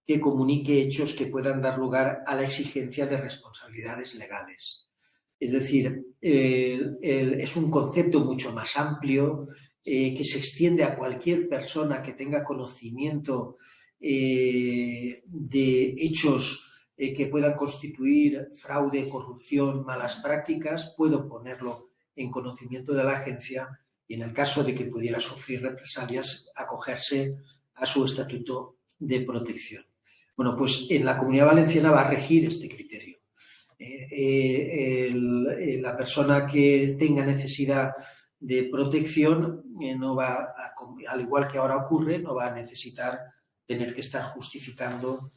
que comunique hechos que puedan dar lugar a la exigencia de responsabilidades legales. Es decir, es un concepto mucho más amplio que se extiende a cualquier persona que tenga conocimiento de hechos que puedan constituir fraude, corrupción, malas prácticas. Puedo ponerlo en conocimiento de la agencia y, en el caso de que pudiera sufrir represalias, acogerse a su estatuto de protección. Bueno, pues en la Comunidad Valenciana va a regir este criterio. La persona que tenga necesidad de protección no va al igual que ahora ocurre, no va a necesitar tener que estar justificando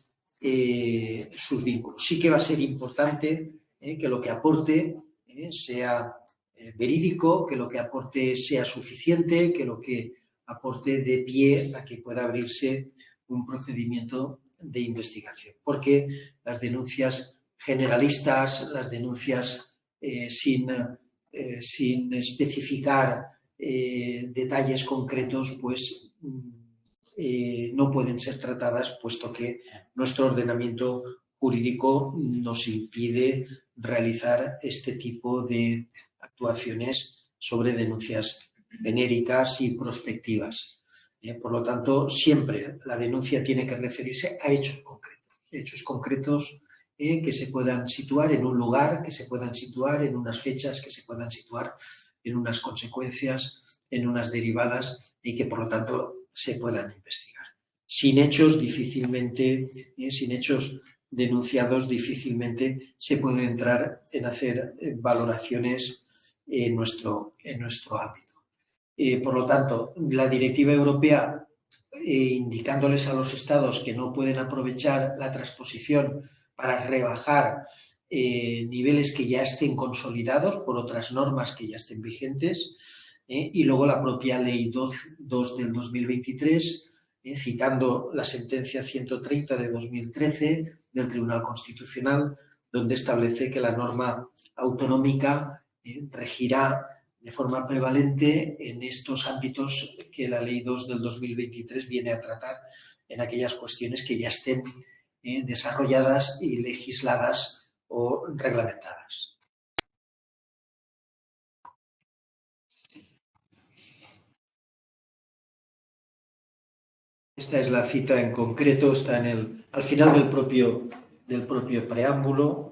sus vínculos. Sí que va a ser importante que lo que aporte sea verídico, que lo que aporte sea suficiente, que lo que aporte dé pie a que pueda abrirse un procedimiento de investigación. Porque las denuncias generalistas, las denuncias sin especificar detalles concretos, pues no pueden ser tratadas, puesto que nuestro ordenamiento jurídico nos impide realizar este tipo de actuaciones sobre denuncias genéricas y prospectivas. Por lo tanto, siempre la denuncia tiene que referirse a hechos concretos que se puedan situar en un lugar, que se puedan situar en unas fechas, que se puedan situar en unas consecuencias, en unas derivadas y que, por lo tanto, se puedan investigar. Sin hechos, difícilmente, sin hechos denunciados, difícilmente se puede entrar en hacer valoraciones en nuestro ámbito. Por lo tanto, la directiva europea, indicándoles a los estados que no pueden aprovechar la transposición para rebajar niveles que ya estén consolidados por otras normas que ya estén vigentes, y luego la propia Ley 2 del 2023, citando la sentencia 130 de 2013 del Tribunal Constitucional, donde establece que la norma autonómica regirá de forma prevalente en estos ámbitos que la Ley 2 del 2023 viene a tratar, en aquellas cuestiones que ya estén desarrolladas y legisladas o reglamentadas. Esta es la cita en concreto, está en el al final del propio preámbulo.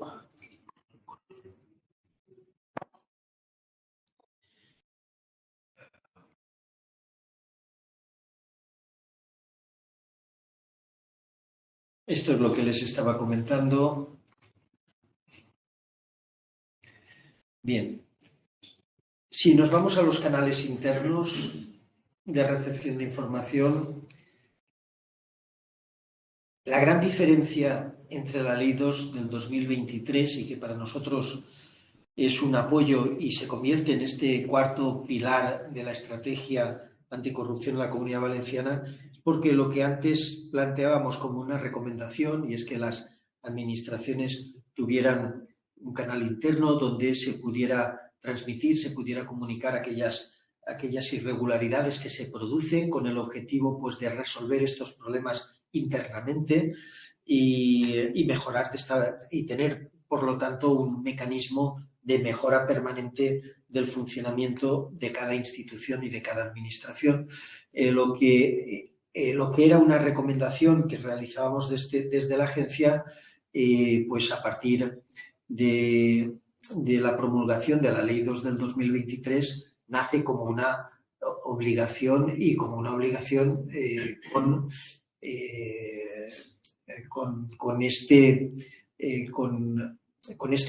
Esto es lo que les estaba comentando. Bien. Si nos vamos a los canales internos de recepción de información, la gran diferencia entre la Ley 2 del 2023 y que para nosotros es un apoyo y se convierte en este cuarto pilar de la estrategia anticorrupción en la Comunidad Valenciana, es porque lo que antes planteábamos como una recomendación, y es que las administraciones tuvieran un canal interno donde se pudiera transmitir, se pudiera comunicar aquellas irregularidades que se producen con el objetivo pues, de resolver estos problemas internamente y mejorar y tener, por lo tanto, un mecanismo de mejora permanente del funcionamiento de cada institución y de cada administración. Lo que era una recomendación que realizábamos desde la agencia, pues a partir de la promulgación de la Ley 2 del 2023, nace como una obligación y como una obligación con este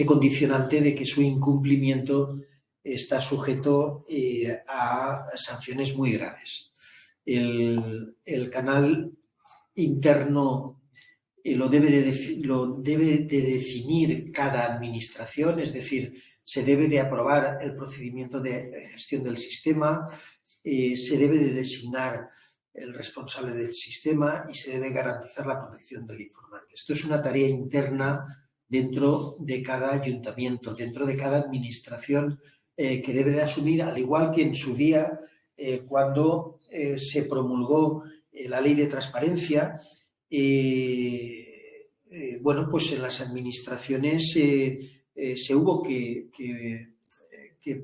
condicionante de que su incumplimiento está sujeto a sanciones muy graves. El canal interno lo debe de definir cada administración, es decir, se debe de aprobar el procedimiento de gestión del sistema, se debe de designar el responsable del sistema y se debe garantizar la protección del informante. Esto es una tarea interna dentro de cada ayuntamiento, dentro de cada administración que debe de asumir, al igual que en su día cuando se promulgó la Ley de Transparencia. Bueno, pues en las administraciones se hubo que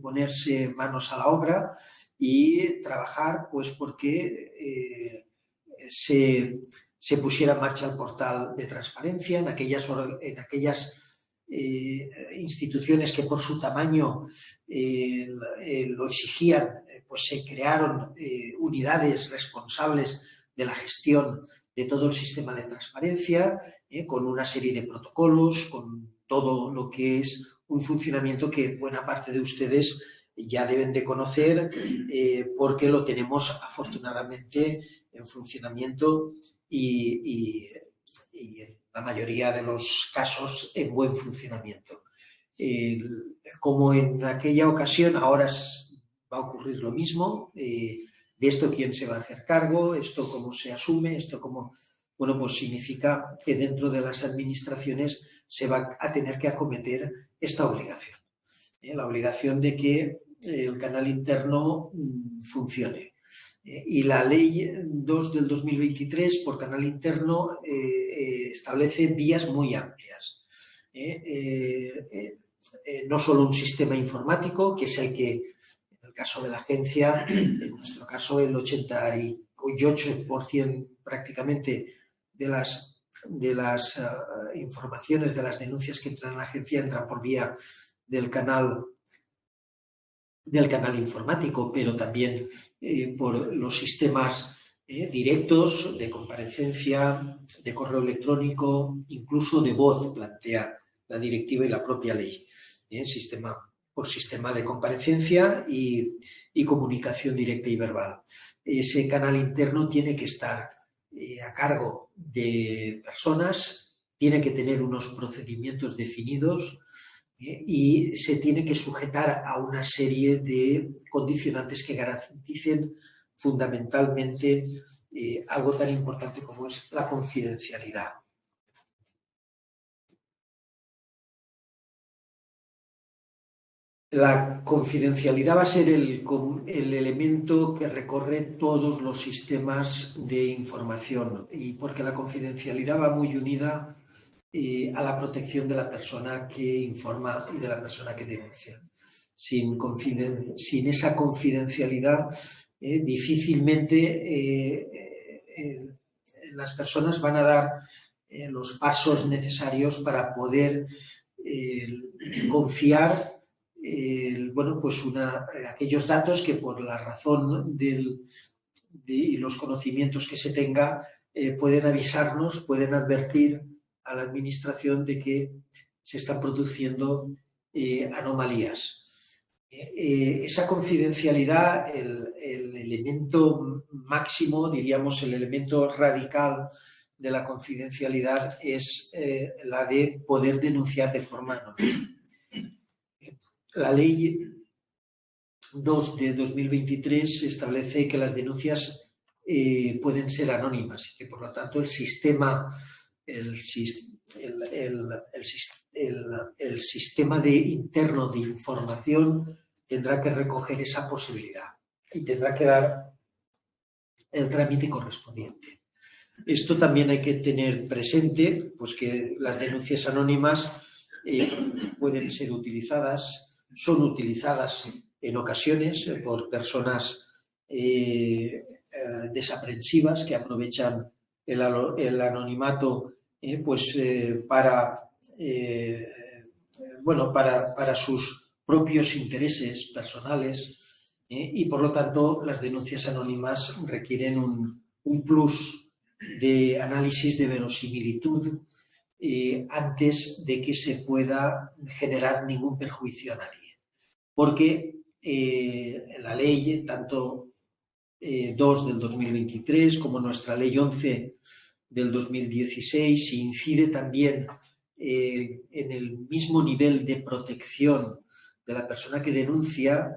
ponerse manos a la obra y trabajar pues porque se pusiera en marcha el portal de transparencia en aquellas instituciones que por su tamaño lo exigían, pues se crearon unidades responsables de la gestión de todo el sistema de transparencia, con una serie de protocolos, con todo lo que es un funcionamiento que buena parte de ustedes ya deben de conocer porque lo tenemos afortunadamente en funcionamiento y en la mayoría de los casos en buen funcionamiento. Como en aquella ocasión, ahora va a ocurrir lo mismo. De esto quién se va a hacer cargo, esto cómo se asume, esto cómo... Bueno, pues significa que dentro de las administraciones se va a tener que acometer esta obligación. La obligación de que el canal interno funcione. Y la Ley 2 del 2023 por canal interno establece vías muy amplias. No solo un sistema informático, que es el que, en el caso de la agencia, en nuestro caso el 88% prácticamente de las informaciones, de las denuncias que entran en la agencia entran por vía del canal informático, pero también por los sistemas directos de comparecencia, de correo electrónico, incluso de voz, plantea la directiva y la propia ley. Por sistema de comparecencia y comunicación directa y verbal. Ese canal interno tiene que estar a cargo de personas, tiene que tener unos procedimientos definidos y se tiene que sujetar a una serie de condicionantes que garanticen fundamentalmente algo tan importante como es la confidencialidad. La confidencialidad va a ser el elemento que recorre todos los sistemas de información y porque la confidencialidad va muy unida a la protección de la persona que informa y de la persona que denuncia. Sin esa confidencialidad, difícilmente las personas van a dar los pasos necesarios para poder confiar bueno, pues aquellos datos que por la razón y los conocimientos que se tenga pueden avisarnos, pueden advertir a la administración de que se están produciendo anomalías. Esa confidencialidad, el elemento máximo, diríamos el elemento radical de la confidencialidad es la de poder denunciar de forma anónima. La Ley 2 de 2023 establece que las denuncias pueden ser anónimas y que, por lo tanto, el sistema interno de información tendrá que recoger esa posibilidad y tendrá que dar el trámite correspondiente. Esto también hay que tener presente, pues que las denuncias anónimas pueden ser utilizadas, son utilizadas en ocasiones por personas desaprensivas que aprovechan el anonimato para sus propios intereses personales y, por lo tanto, las denuncias anónimas requieren un plus de análisis de verosimilitud antes de que se pueda generar ningún perjuicio a nadie. Porque la ley, tanto 2 del 2023 como nuestra ley 11 del 2016, incide también en el mismo nivel de protección de la persona que denuncia,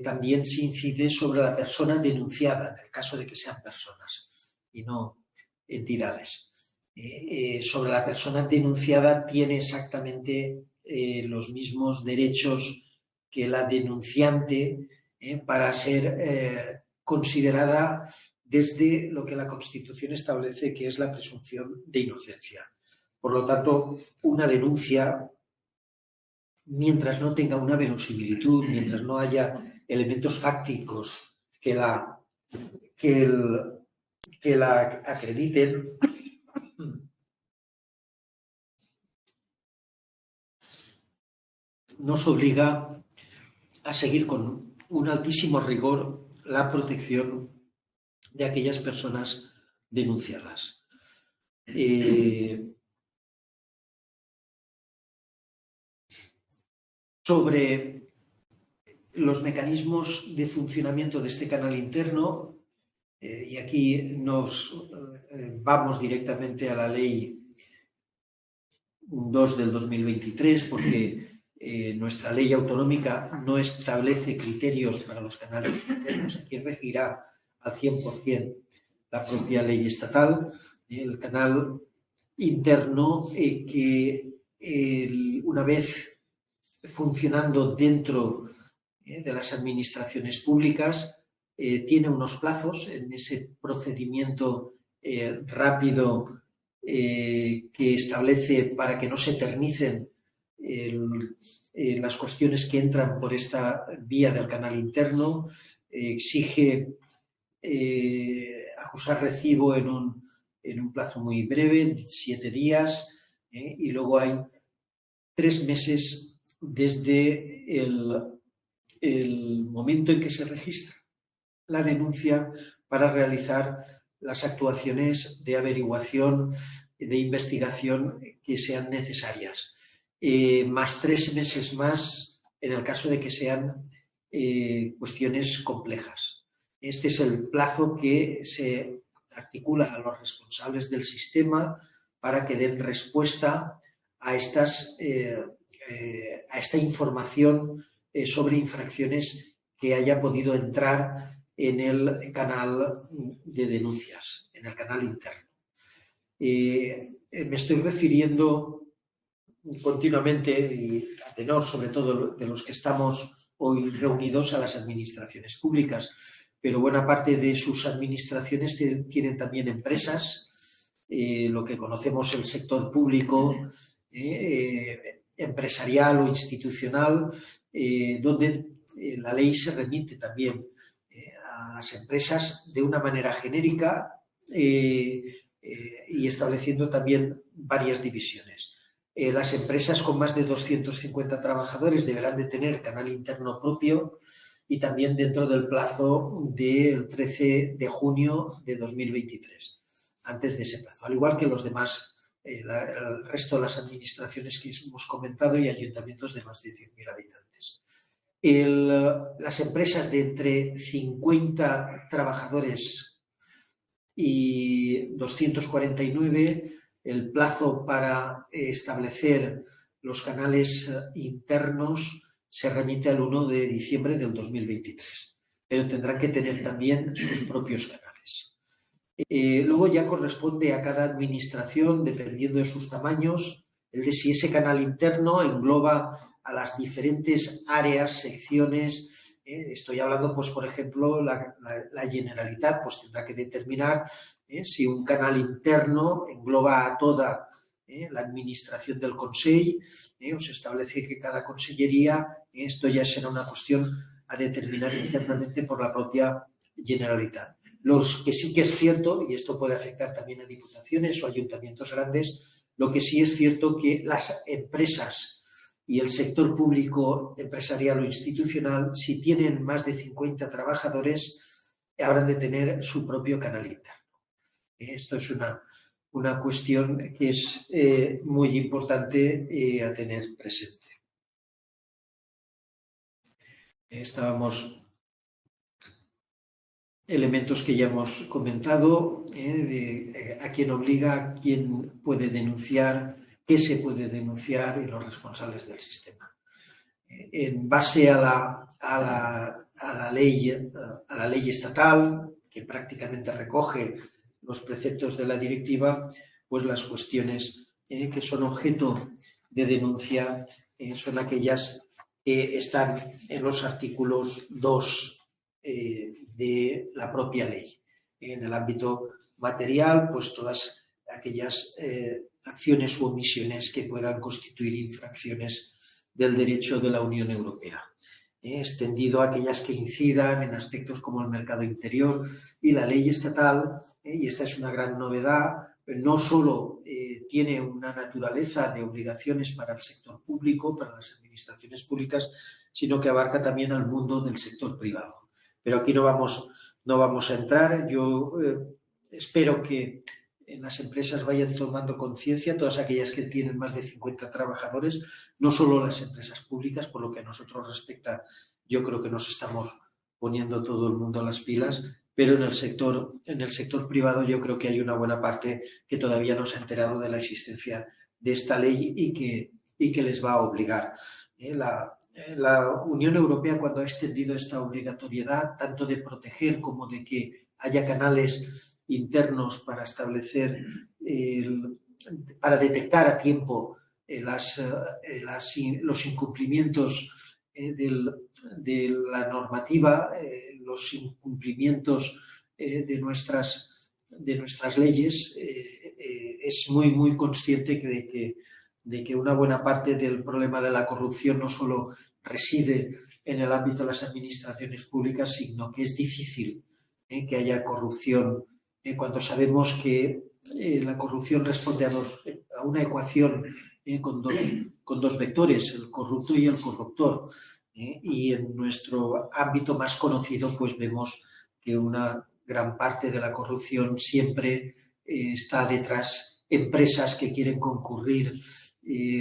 también se incide sobre la persona denunciada, en el caso de que sean personas y no entidades. Sobre la persona denunciada tiene exactamente los mismos derechos que la denunciante para ser considerada desde lo que la Constitución establece que es la presunción de inocencia. Por lo tanto, una denuncia, mientras no tenga una verosimilitud, mientras no haya elementos fácticos que la acrediten, nos obliga a seguir con un altísimo rigor la protección de aquellas personas denunciadas. Sobre los mecanismos de funcionamiento de este canal interno, y aquí nos vamos directamente a la Ley 2 del 2023, porque nuestra ley autonómica no establece criterios para los canales internos. Aquí regirá al 100% la propia ley estatal. El canal interno que una vez funcionando dentro de las administraciones públicas tiene unos plazos en ese procedimiento rápido que establece para que no se eternicen las cuestiones que entran por esta vía del canal interno, exige acusar recibo en un plazo muy breve, 7 días, y luego hay 3 meses desde el momento en que se registra la denuncia para realizar las actuaciones de averiguación, de investigación que sean necesarias. Más 3 meses más en el caso de que sean cuestiones complejas. Este es el plazo que se articula a los responsables del sistema para que den respuesta a esta información sobre infracciones que haya podido entrar en el canal de denuncias, en el canal interno. Me estoy refiriendo continuamente, y a tenor sobre todo de los que estamos hoy reunidos, a las administraciones públicas, pero buena parte de sus administraciones tienen también empresas, lo que conocemos el sector público, empresarial o institucional, donde la ley se remite también a las empresas de una manera genérica, y estableciendo también varias divisiones. Las empresas con más de 250 trabajadores deberán de tener canal interno propio y también dentro del plazo del 13 de junio de 2023, antes de ese plazo, al igual que los demás, el resto de las administraciones que hemos comentado y ayuntamientos de más de 100.000 habitantes. Las empresas de entre 50 trabajadores y 249, el plazo para establecer los canales internos se remite al 1 de diciembre del 2023, pero tendrán que tener también sus propios canales. Luego ya corresponde a cada administración, dependiendo de sus tamaños, el de si ese canal interno engloba a las diferentes áreas, secciones. Estoy hablando, pues, por ejemplo, la Generalitat pues, tendrá que determinar si un canal interno engloba a toda la administración del Consell, o se establece que cada consellería, esto ya será una cuestión a determinar internamente por la propia Generalitat. Los que sí que es cierto, y esto puede afectar también a diputaciones o ayuntamientos grandes, lo que sí es cierto que las empresas y el sector público empresarial o institucional, si tienen más de 50 trabajadores, habrán de tener su propio canal interno. Esto es una cuestión que es muy importante a tener presente. Estábamos elementos que ya hemos comentado, de a quién obliga, a quién puede denunciar, qué se puede denunciar y los responsables del sistema. En base a la ley estatal, que prácticamente recoge los preceptos de la directiva, pues las cuestiones que son objeto de denuncia son aquellas que están en los artículos 2 de la propia ley. En el ámbito material, pues todas aquellas acciones u omisiones que puedan constituir infracciones del derecho de la Unión Europea, extendido a aquellas que incidan en aspectos como el mercado interior y la ley estatal, y esta es una gran novedad, no solo tiene una naturaleza de obligaciones para el sector público, para las administraciones públicas, sino que abarca también al mundo del sector privado. Pero aquí no vamos a entrar. Yo espero que las empresas vayan tomando conciencia, todas aquellas que tienen más de 50 trabajadores, no solo las empresas públicas, por lo que a nosotros respecta, yo creo que nos estamos poniendo todo el mundo a las pilas, pero en el sector privado yo creo que hay una buena parte que todavía no se ha enterado de la existencia de esta ley y que les va a obligar. La Unión Europea, cuando ha extendido esta obligatoriedad, tanto de proteger como de que haya canales internos para establecer, para detectar a tiempo los incumplimientos de la normativa, los incumplimientos de nuestras leyes, es muy consciente de que una buena parte del problema de la corrupción no solo reside en el ámbito de las administraciones públicas, sino que es difícil que haya corrupción cuando sabemos que la corrupción responde a una ecuación con dos vectores, el corrupto y el corruptor. Y en nuestro ámbito más conocido, pues vemos que una gran parte de la corrupción siempre está detrás empresas que quieren concurrir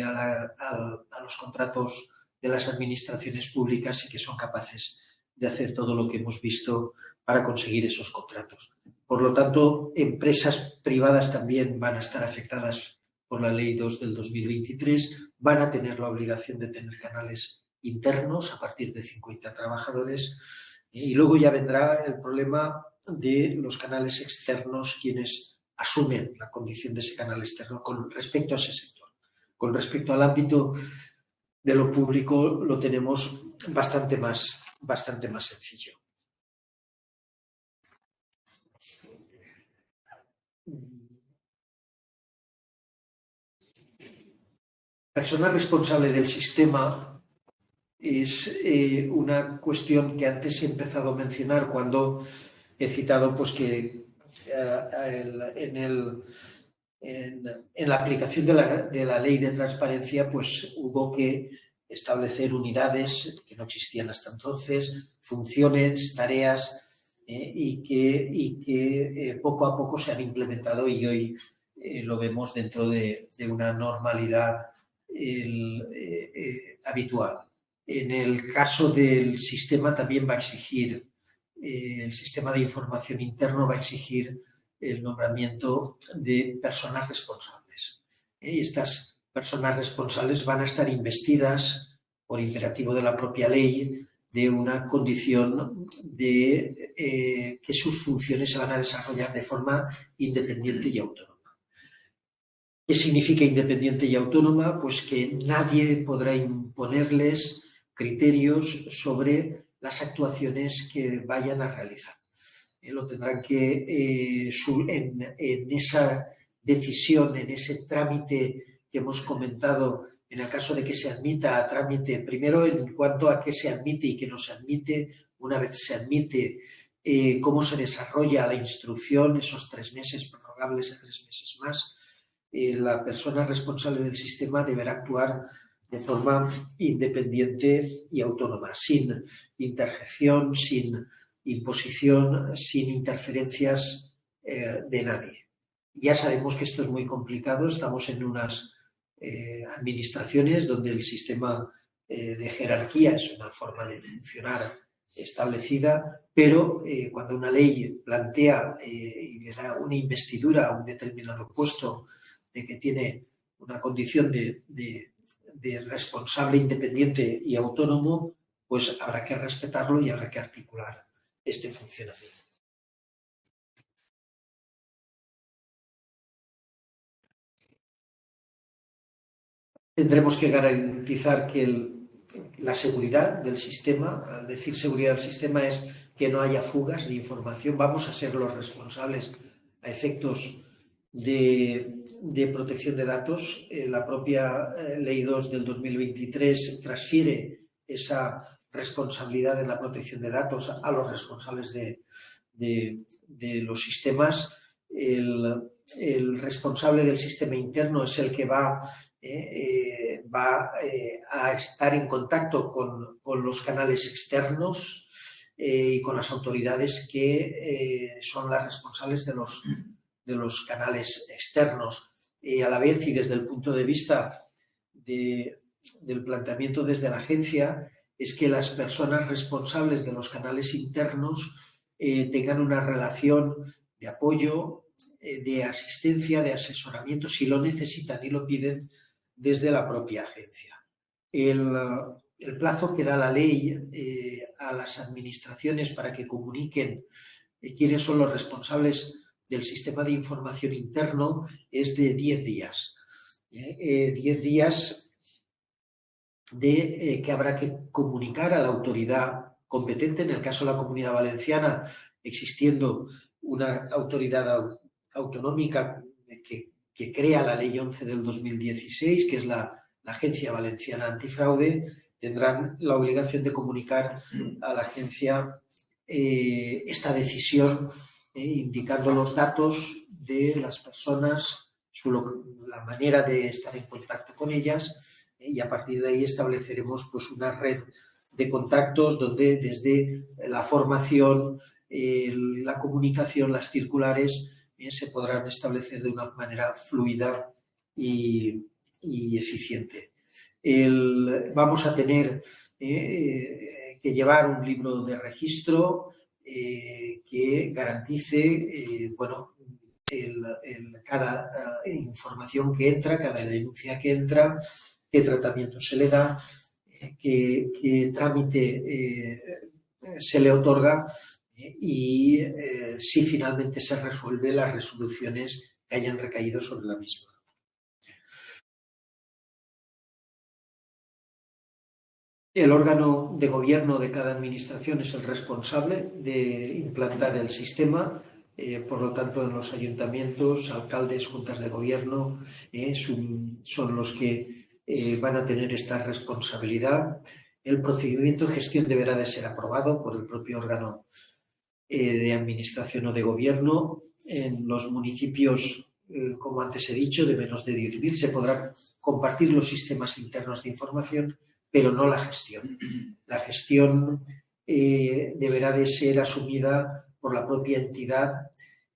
a los contratos de las administraciones públicas y que son capaces de hacer todo lo que hemos visto para conseguir esos contratos. Por lo tanto, empresas privadas también van a estar afectadas por la Ley 2 del 2023, van a tener la obligación de tener canales internos a partir de 50 trabajadores y luego ya vendrá el problema de los canales externos, quienes asumen la condición de ese canal externo con respecto a ese sector. Con respecto al ámbito de lo público lo tenemos bastante más sencillo. Persona responsable del sistema es una cuestión que antes he empezado a mencionar cuando he citado pues, que en la aplicación de la ley de transparencia, pues hubo que establecer unidades que no existían hasta entonces, funciones, tareas, y que poco a poco se han implementado y hoy lo vemos dentro de una normalidad habitual. En el caso del sistema también va a exigir, el sistema de información interno va a exigir el nombramiento de personas responsables. Y estas personas responsables van a estar investidas por imperativo de la propia ley de una condición de que sus funciones se van a desarrollar de forma independiente y autónoma. ¿Qué significa independiente y autónoma? Pues que nadie podrá imponerles criterios sobre las actuaciones que vayan a realizar. Lo tendrán que, en esa decisión, en ese trámite que hemos comentado, en el caso de que se admita a trámite, primero en cuanto a qué se admite y qué no se admite, una vez se admite, cómo se desarrolla la instrucción, esos 3 meses prorrogables a 3 meses más, la persona responsable del sistema deberá actuar de forma independiente y autónoma, sin interjección, sin imposición, sin interferencias de nadie. Ya sabemos que esto es muy complicado, estamos en unas administraciones donde el sistema de jerarquía es una forma de funcionar establecida, pero cuando una ley plantea y le da una investidura a un determinado puesto de que tiene una condición de responsable independiente y autónomo, pues habrá que respetarlo y habrá que articular este funcionamiento. Tendremos que garantizar que la seguridad del sistema, al decir seguridad del sistema, es que no haya fugas de información. Vamos a ser los responsables a efectos de protección de datos. La propia Ley 2 del 2023 transfiere esa responsabilidad en la protección de datos a los responsables de los sistemas. El responsable del sistema interno es el que va a estar en contacto con los canales externos y con las autoridades que son las responsables de los canales externos. A la vez, y desde el punto de vista del planteamiento desde la agencia, es que las personas responsables de los canales internos tengan una relación de apoyo, de asistencia, de asesoramiento, si lo necesitan y lo piden, desde la propia agencia. El plazo que da la ley a las administraciones para que comuniquen quiénes son los responsables del sistema de información interno es de 10 días. 10 días que habrá que comunicar a la autoridad competente, en el caso de la Comunidad Valenciana, existiendo una autoridad autonómica que crea la Ley 11 del 2016, que es la Agencia Valenciana Antifraude, tendrán la obligación de comunicar a la agencia esta decisión, indicando los datos de las personas, la manera de estar en contacto con ellas, y a partir de ahí estableceremos pues una red de contactos donde desde la formación, la comunicación, las circulares, se podrán establecer de una manera fluida y eficiente. Vamos a tener que llevar un libro de registro que garantice cada información que entra, cada denuncia que entra, qué tratamiento se le da, qué trámite se le otorga y si finalmente se resuelve las resoluciones que hayan recaído sobre la misma. El órgano de gobierno de cada administración es el responsable de implantar el sistema. Por lo tanto, en los ayuntamientos, alcaldes, juntas de gobierno son los que van a tener esta responsabilidad. El procedimiento de gestión deberá de ser aprobado por el propio órgano de administración o de gobierno en los municipios, como antes he dicho, de menos de 10.000 se podrán compartir los sistemas internos de información, pero no la gestión. La gestión deberá de ser asumida por la propia entidad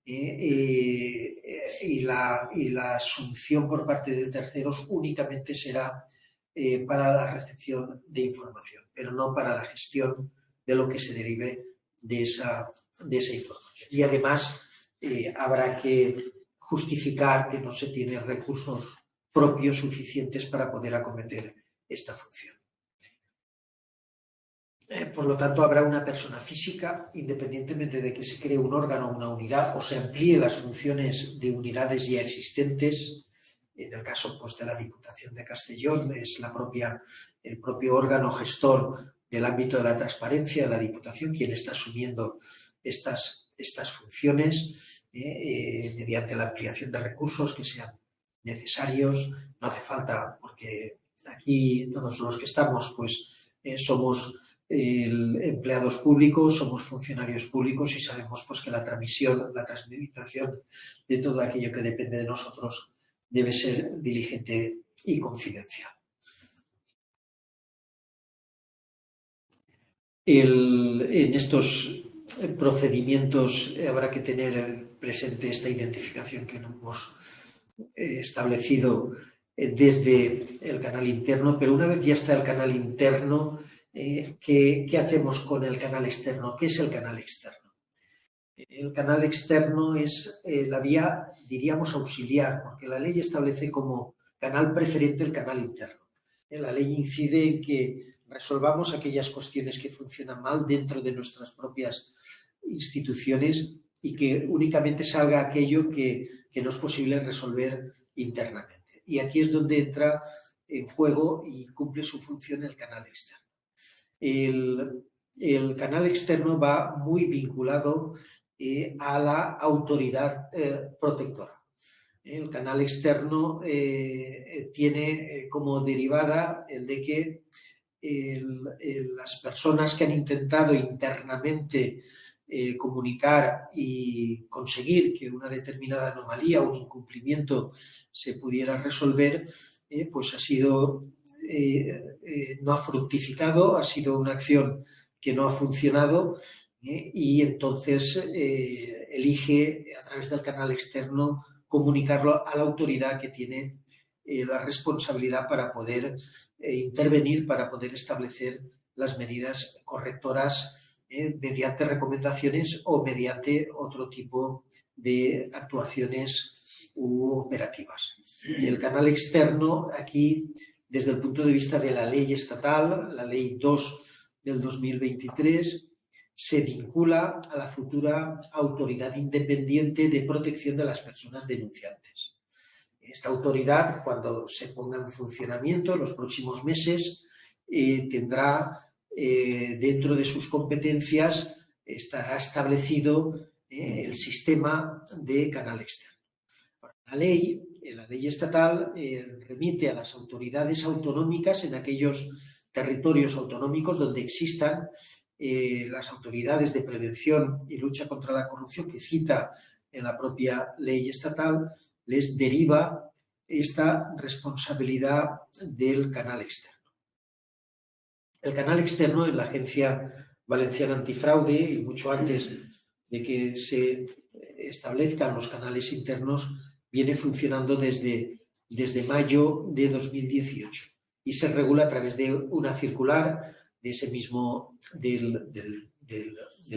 y la asunción por parte de terceros únicamente será para la recepción de información, pero no para la gestión de lo que se derive de esa información. Y además habrá que justificar que no se tienen recursos propios suficientes para poder acometer esta función. Por lo tanto, habrá una persona física, independientemente de que se cree un órgano o una unidad o se amplíe las funciones de unidades ya existentes. En el caso pues, de la Diputación de Castellón, es el propio órgano gestor del ámbito de la transparencia de la Diputación quien está asumiendo estas funciones mediante la ampliación de recursos que sean necesarios. No hace falta, porque aquí todos los que estamos pues somos empleados públicos, somos funcionarios públicos y sabemos pues, que la tramitación de todo aquello que depende de nosotros debe ser diligente y confidencial. En estos procedimientos habrá que tener presente esta identificación que hemos establecido desde el canal interno, pero una vez ya está el canal interno, ¿qué hacemos con el canal externo? ¿Qué es el canal externo? El canal externo es la vía, diríamos, auxiliar, porque la ley establece como canal preferente el canal interno. La ley incide en que resolvamos aquellas cuestiones que funcionan mal dentro de nuestras propias instituciones y que únicamente salga aquello que no es posible resolver internamente. Y aquí es donde entra en juego y cumple su función el canal externo. El canal externo va muy vinculado a la autoridad protectora. El canal externo tiene como derivada el de que las personas que han intentado internamente comunicar y conseguir que una determinada anomalía o un incumplimiento se pudiera resolver, pues no ha fructificado, ha sido una acción que no ha funcionado y entonces elige a través del canal externo comunicarlo a la autoridad que tiene la responsabilidad para poder intervenir, para poder establecer las medidas correctoras mediante recomendaciones o mediante otro tipo de actuaciones u operativas. El canal externo aquí, desde el punto de vista de la ley estatal, la ley 2 del 2023, se vincula a la futura autoridad independiente de protección de las personas denunciantes. Esta autoridad, cuando se ponga en funcionamiento en los próximos meses, tendrá dentro de sus competencias, estará establecido el sistema de canal externo. La ley estatal remite a las autoridades autonómicas en aquellos territorios autonómicos donde existan las autoridades de prevención y lucha contra la corrupción que cita en la propia ley estatal, les deriva esta responsabilidad del canal externo. El canal externo en la Agencia Valenciana Antifraude y mucho antes de que se establezcan los canales internos viene funcionando desde mayo de 2018 y se regula a través de una circular de ese mismo del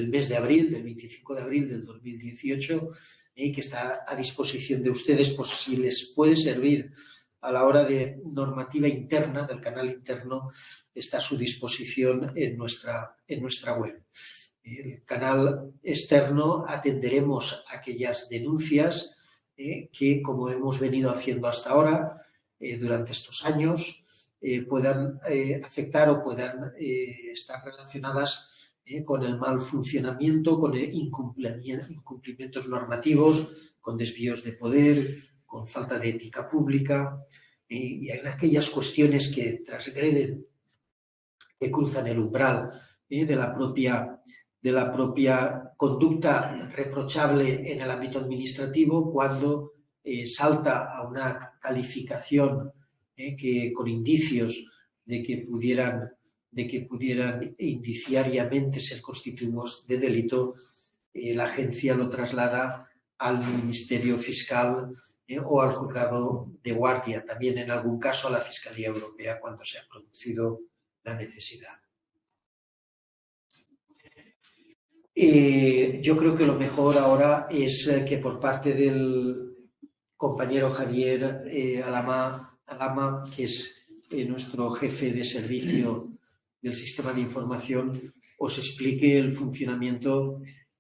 mes de abril, del 25 de abril del 2018, que está a disposición de ustedes por si les puede servir a la hora de normativa interna del canal interno, está a su disposición en nuestra web. El canal externo atenderemos aquellas denuncias que, como hemos venido haciendo hasta ahora, durante estos años, puedan afectar o puedan estar relacionadas con el mal funcionamiento, con incumplimientos normativos, con desvíos de poder, con falta de ética pública y en aquellas cuestiones que transgreden, que cruzan el umbral de la propia de la propia conducta reprochable en el ámbito administrativo cuando salta a una calificación que con indicios de que pudieran indiciariamente ser constitutivos de delito, la agencia lo traslada al Ministerio Fiscal o al Juzgado de Guardia, también en algún caso a la Fiscalía Europea cuando se ha producido la necesidad. Yo creo que lo mejor ahora es que por parte del compañero Javier Alama, que es nuestro jefe de servicio del sistema de información, os explique el funcionamiento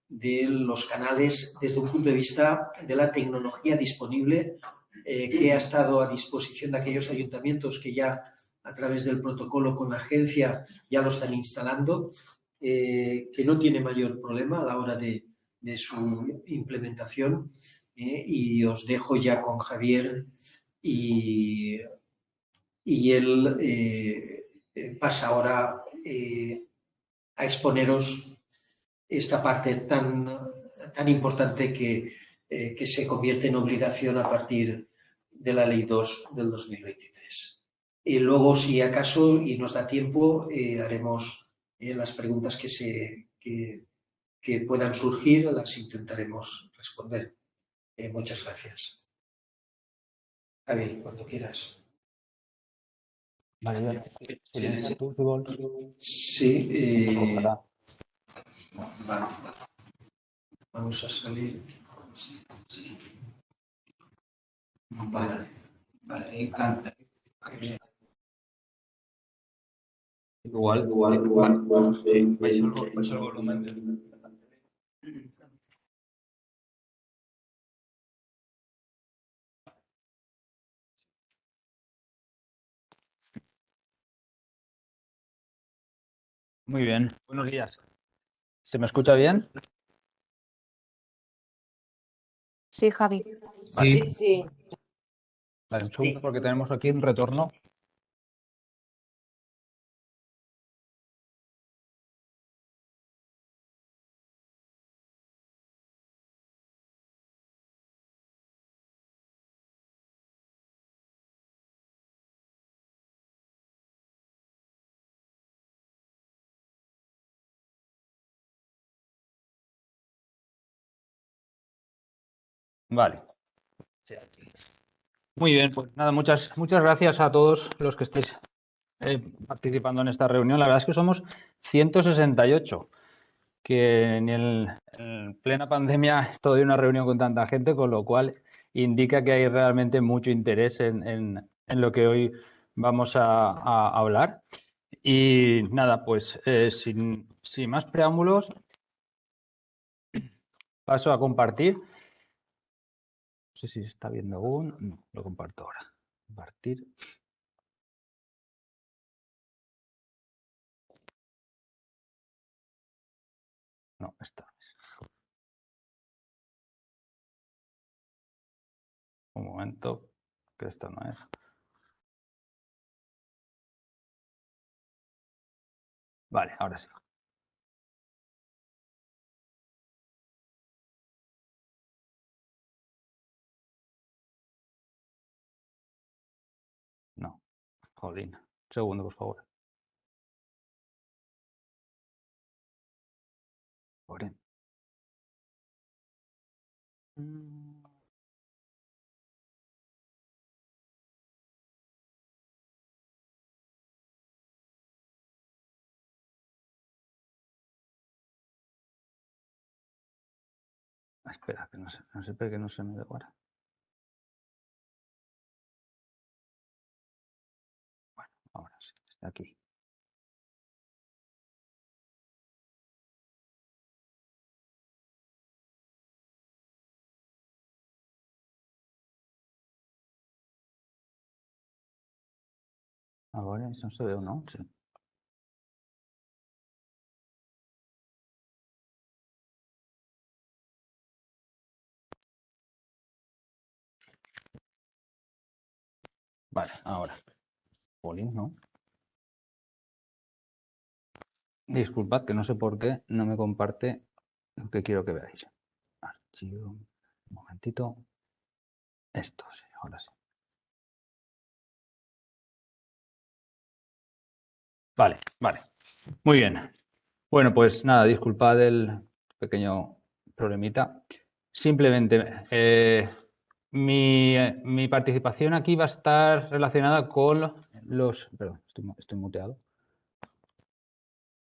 de los canales desde un punto de vista de la tecnología disponible que ha estado a disposición de aquellos ayuntamientos que ya a través del protocolo con la agencia ya lo están instalando, que no tiene mayor problema a la hora de su implementación. Y os dejo ya con Javier y él pasa ahora a exponeros esta parte tan importante que se convierte en obligación a partir de la Ley 2 del 2023. Y luego, si acaso y nos da tiempo, haremos las preguntas que puedan surgir, las intentaremos responder. Muchas gracias. Javi, cuando quieras. Vale, bien. Silencia tú, Fibol. Sí. Ojalá. Vale. Vamos a salir. Vale. Vale, Igual. Vais al volumen. Muy bien. Buenos días. ¿Se me escucha bien? Sí, Javi. Vale. Sí, sí. Vale, un segundo porque tenemos aquí un retorno. Vale. Sí, aquí. Muy bien, pues nada, muchas gracias a todos los que estéis participando en esta reunión. La verdad es que somos 168, que ni en plena pandemia he estado en una reunión con tanta gente, con lo cual indica que hay realmente mucho interés en lo que hoy vamos a hablar. Y nada, pues sin más preámbulos, paso a compartir. No sé si se está viendo aún. No, lo comparto ahora. Compartir. No, esta es. Un momento, que esto no es. Vale, ahora sí. No, jolín. Un segundo, por favor. Jolín. Espera, que no sé por qué no se me devora. Bueno, ahora sí, está aquí. Ahora eso no se ve, ¿no? Sí. Vale, ahora. Jolín, ¿no? Disculpad que no sé por qué no me comparte lo que quiero que veáis. Archivo, un momentito. Esto, sí, ahora sí. Vale, vale. Muy bien. Bueno, pues nada, disculpad el pequeño problemita. Simplemente, mi participación aquí va a estar relacionada con los... Perdón, estoy muteado.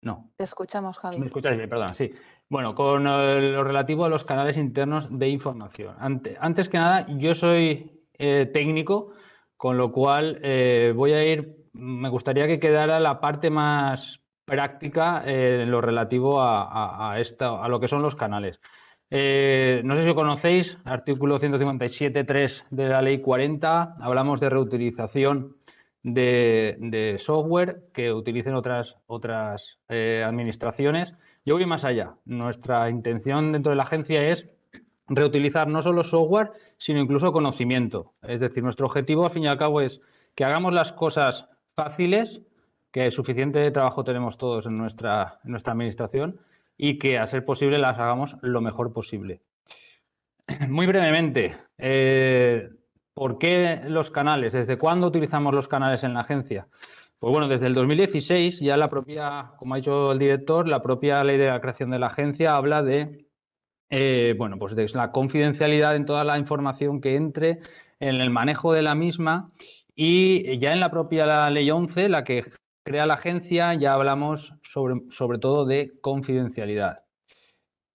No, Te escuchamos, Javi. ¿me escucháis bien? Perdón, sí. Bueno, con lo relativo a los canales internos de información. Antes que nada, yo soy técnico, con lo cual me gustaría que quedara la parte más práctica en lo relativo a lo que son los canales. No sé si conocéis, artículo 157.3 de la Ley 40, hablamos de reutilización de software que utilicen otras administraciones. Yo voy más allá. Nuestra intención dentro de la agencia es reutilizar no solo software, sino incluso conocimiento. Es decir, nuestro objetivo, al fin y al cabo, es que hagamos las cosas fáciles, que suficiente trabajo tenemos todos en nuestra administración, y que, a ser posible, las hagamos lo mejor posible. Muy brevemente, ¿por qué los canales? ¿Desde cuándo utilizamos los canales en la agencia? Pues bueno, desde el 2016 ya la propia, como ha dicho el director, la propia ley de la creación de la agencia habla de, bueno, pues de la confidencialidad en toda la información que entre, en el manejo de la misma, y ya en la propia ley 11, la que crea la agencia, ya hablamos sobre todo de confidencialidad.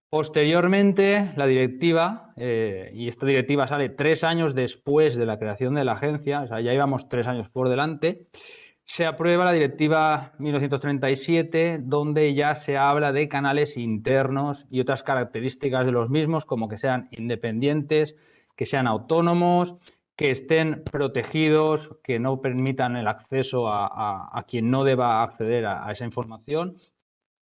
Posteriormente, la directiva, y esta directiva sale 3 años después de la creación de la agencia, o sea, ya íbamos 3 años por delante, se aprueba la directiva 1937, donde ya se habla de canales internos y otras características de los mismos, como que sean independientes, que sean autónomos, que estén protegidos, que no permitan el acceso a quien no deba acceder a esa información.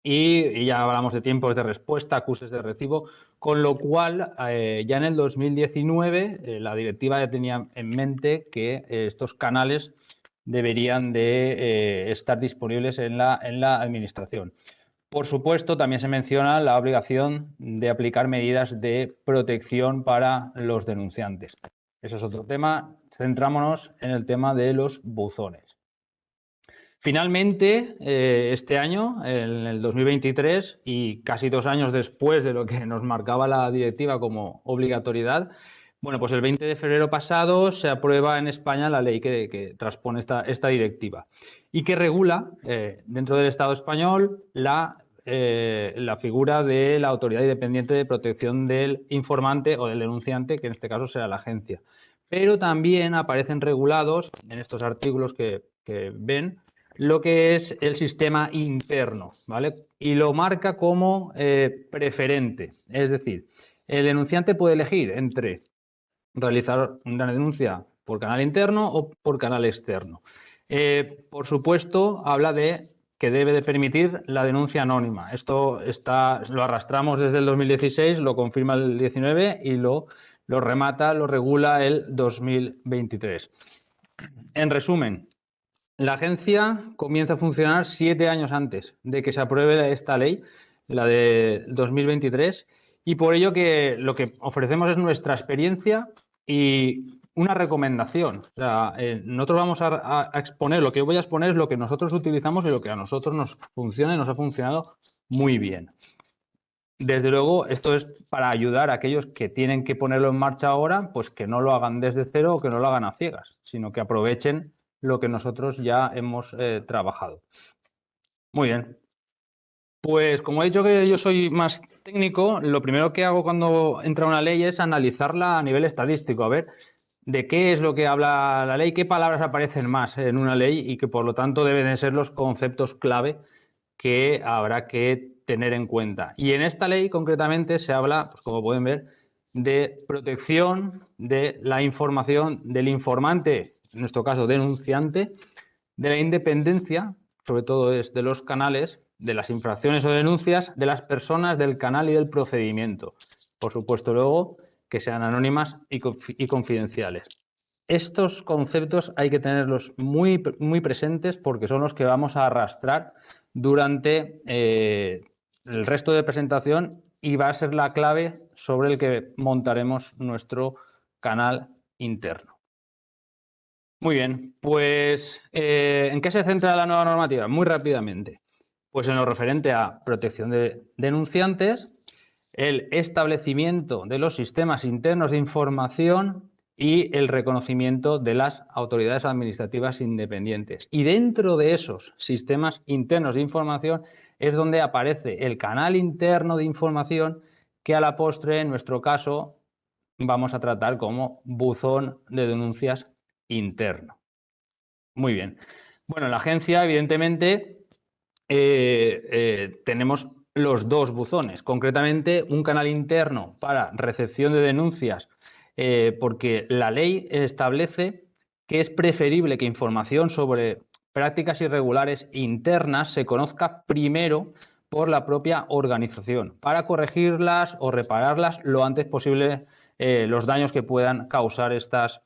Y ya hablamos de tiempos de respuesta, acuses de recibo, con lo cual ya en el 2019 la directiva ya tenía en mente que estos canales deberían de estar disponibles en la administración. Por supuesto, también se menciona la obligación de aplicar medidas de protección para los denunciantes. Eso es otro tema. Centrámonos en el tema de los buzones. Finalmente, este año, en el 2023, y casi 2 años después de lo que nos marcaba la directiva como obligatoriedad, bueno, pues el 20 de febrero pasado se aprueba en España la ley que transpone esta directiva y que regula dentro del Estado español la figura de la autoridad independiente de protección del informante o del denunciante, que en este caso será la agencia. Pero también aparecen regulados en estos artículos que ven lo que es el sistema interno, ¿vale? Y lo marca como preferente. Es decir, el denunciante puede elegir entre realizar una denuncia por canal interno o por canal externo. Por supuesto, habla de que debe de permitir la denuncia anónima. Esto lo arrastramos desde el 2016, lo confirma el 19 y lo regula el 2023. En resumen, la agencia comienza a funcionar 7 años antes de que se apruebe esta ley, la de 2023, y por ello que lo que ofrecemos es nuestra experiencia y una recomendación. O sea, nosotros vamos a exponer, lo que voy a exponer es lo que nosotros utilizamos y lo que a nosotros nos funciona y nos ha funcionado muy bien. Desde luego, esto es para ayudar a aquellos que tienen que ponerlo en marcha ahora, pues que no lo hagan desde cero o que no lo hagan a ciegas, sino que aprovechen lo que nosotros ya hemos trabajado. Muy bien. Pues como he dicho que yo soy más técnico, lo primero que hago cuando entra una ley es analizarla a nivel estadístico, a ver de qué es lo que habla la ley, qué palabras aparecen más en una ley y que por lo tanto deben de ser los conceptos clave que habrá que tener en cuenta. Y en esta ley concretamente se habla, pues como pueden ver, de protección de la información del informante, en nuestro caso denunciante, de la independencia, sobre todo es de los canales, de las infracciones o denuncias, de las personas, del canal y del procedimiento. Por supuesto, luego, que sean anónimas y confidenciales. Estos conceptos hay que tenerlos muy, muy presentes porque son los que vamos a arrastrar durante el resto de presentación y va a ser la clave sobre el que montaremos nuestro canal interno. Muy bien, pues ¿en qué se centra la nueva normativa? Muy rápidamente. Pues en lo referente a protección de denunciantes, el establecimiento de los sistemas internos de información y el reconocimiento de las autoridades administrativas independientes. Y dentro de esos sistemas internos de información es donde aparece el canal interno de información que a la postre, en nuestro caso, vamos a tratar como buzón de denuncias interno. Muy bien. Bueno, en la agencia, evidentemente, tenemos los dos buzones, concretamente un canal interno para recepción de denuncias, porque la ley establece que es preferible que información sobre prácticas irregulares internas se conozca primero por la propia organización para corregirlas o repararlas lo antes posible los daños que puedan causar estas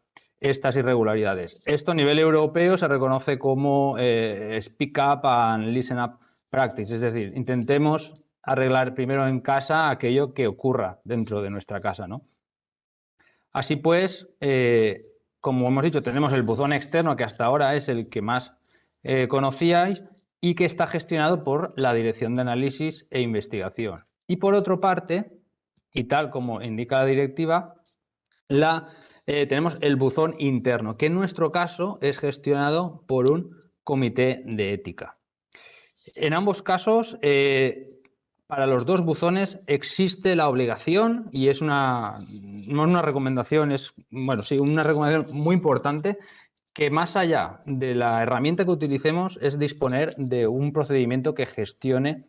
irregularidades. Esto a nivel europeo se reconoce como Speak Up and Listen Up Practice, es decir, intentemos arreglar primero en casa aquello que ocurra dentro de nuestra casa, ¿no? Así pues, como hemos dicho, tenemos el buzón externo, que hasta ahora es el que más conocíais y que está gestionado por la Dirección de Análisis e Investigación. Y por otra parte, y tal como indica la directiva, tenemos el buzón interno, que en nuestro caso es gestionado por un comité de ética. En ambos casos, para los dos buzones existe la obligación, y es no es una recomendación, es, bueno, sí, una recomendación muy importante, que más allá de la herramienta que utilicemos es disponer de un procedimiento que gestione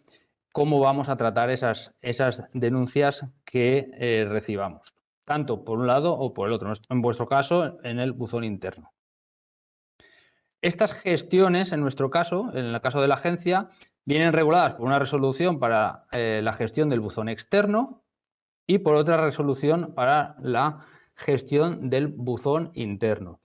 cómo vamos a tratar esas denuncias que recibamos, tanto por un lado o por el otro, en vuestro caso, en el buzón interno. Estas gestiones, en nuestro caso, en el caso de la agencia, vienen reguladas por una resolución para la gestión del buzón externo y por otra resolución para la gestión del buzón interno.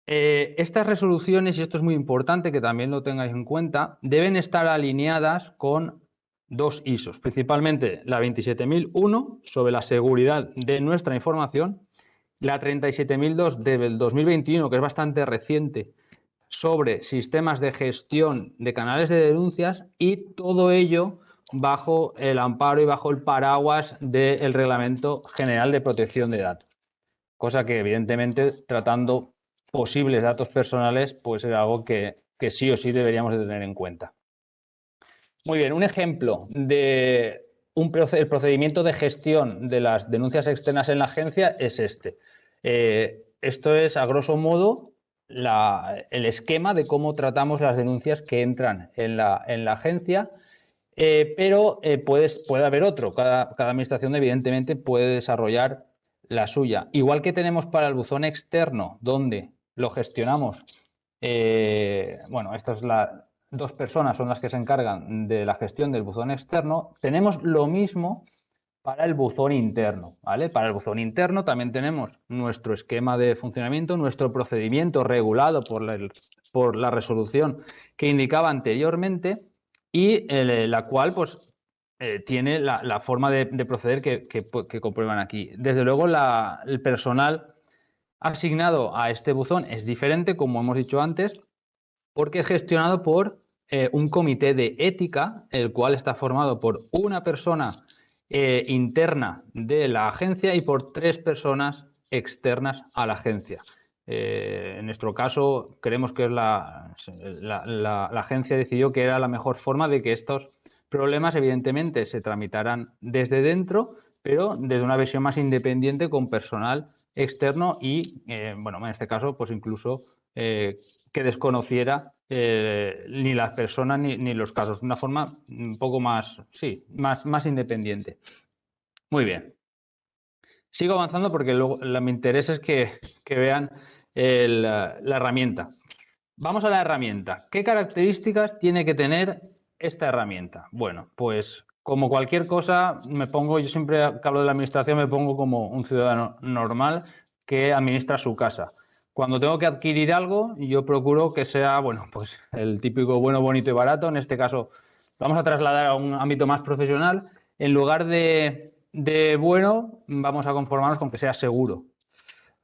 Estas resoluciones, y esto es muy importante que también lo tengáis en cuenta, deben estar alineadas con dos ISOs, principalmente la 27001 sobre la seguridad de nuestra información, la 37002 del 2021, que es bastante reciente, sobre sistemas de gestión de canales de denuncias, y todo ello bajo el amparo y bajo el paraguas del Reglamento General de Protección de Datos. Cosa que, evidentemente, tratando posibles datos personales, pues es algo que sí o sí deberíamos de tener en cuenta. Muy bien, un ejemplo de el procedimiento de gestión de las denuncias externas en la agencia es este. Esto es, a grosso modo, el esquema de cómo tratamos las denuncias que entran en la agencia, pero puede haber otro. Cada administración, evidentemente, puede desarrollar la suya. Igual que tenemos para el buzón externo, donde lo gestionamos, bueno, dos personas son las que se encargan de la gestión del buzón externo, tenemos lo mismo para el buzón interno, ¿vale? Para el buzón interno también tenemos nuestro esquema de funcionamiento, nuestro procedimiento regulado por la resolución que indicaba anteriormente, y la cual pues tiene la forma de proceder que comprueban aquí. Desde luego el personal asignado a este buzón es diferente, como hemos dicho antes, porque es gestionado por un comité de ética, el cual está formado por una persona interna de la agencia y por 3 personas externas a la agencia. En nuestro caso, creemos que la agencia decidió que era la mejor forma de que estos problemas, evidentemente, se tramitaran desde dentro, pero desde una versión más independiente con personal externo y, bueno, en este caso, pues incluso que desconociera ni las personas ni los casos, de una forma un poco más, sí, más independiente. Muy bien. Sigo avanzando porque luego mi interés es que vean la herramienta. Vamos a la herramienta. ¿Qué características tiene que tener esta herramienta? Bueno, pues como cualquier cosa, yo siempre que hablo de la administración me pongo como un ciudadano normal que administra su casa. Cuando tengo que adquirir algo, yo procuro que sea, bueno, pues el típico bueno, bonito y barato. En este caso, vamos a trasladar a un ámbito más profesional. En lugar de bueno, vamos a conformarnos con que sea seguro.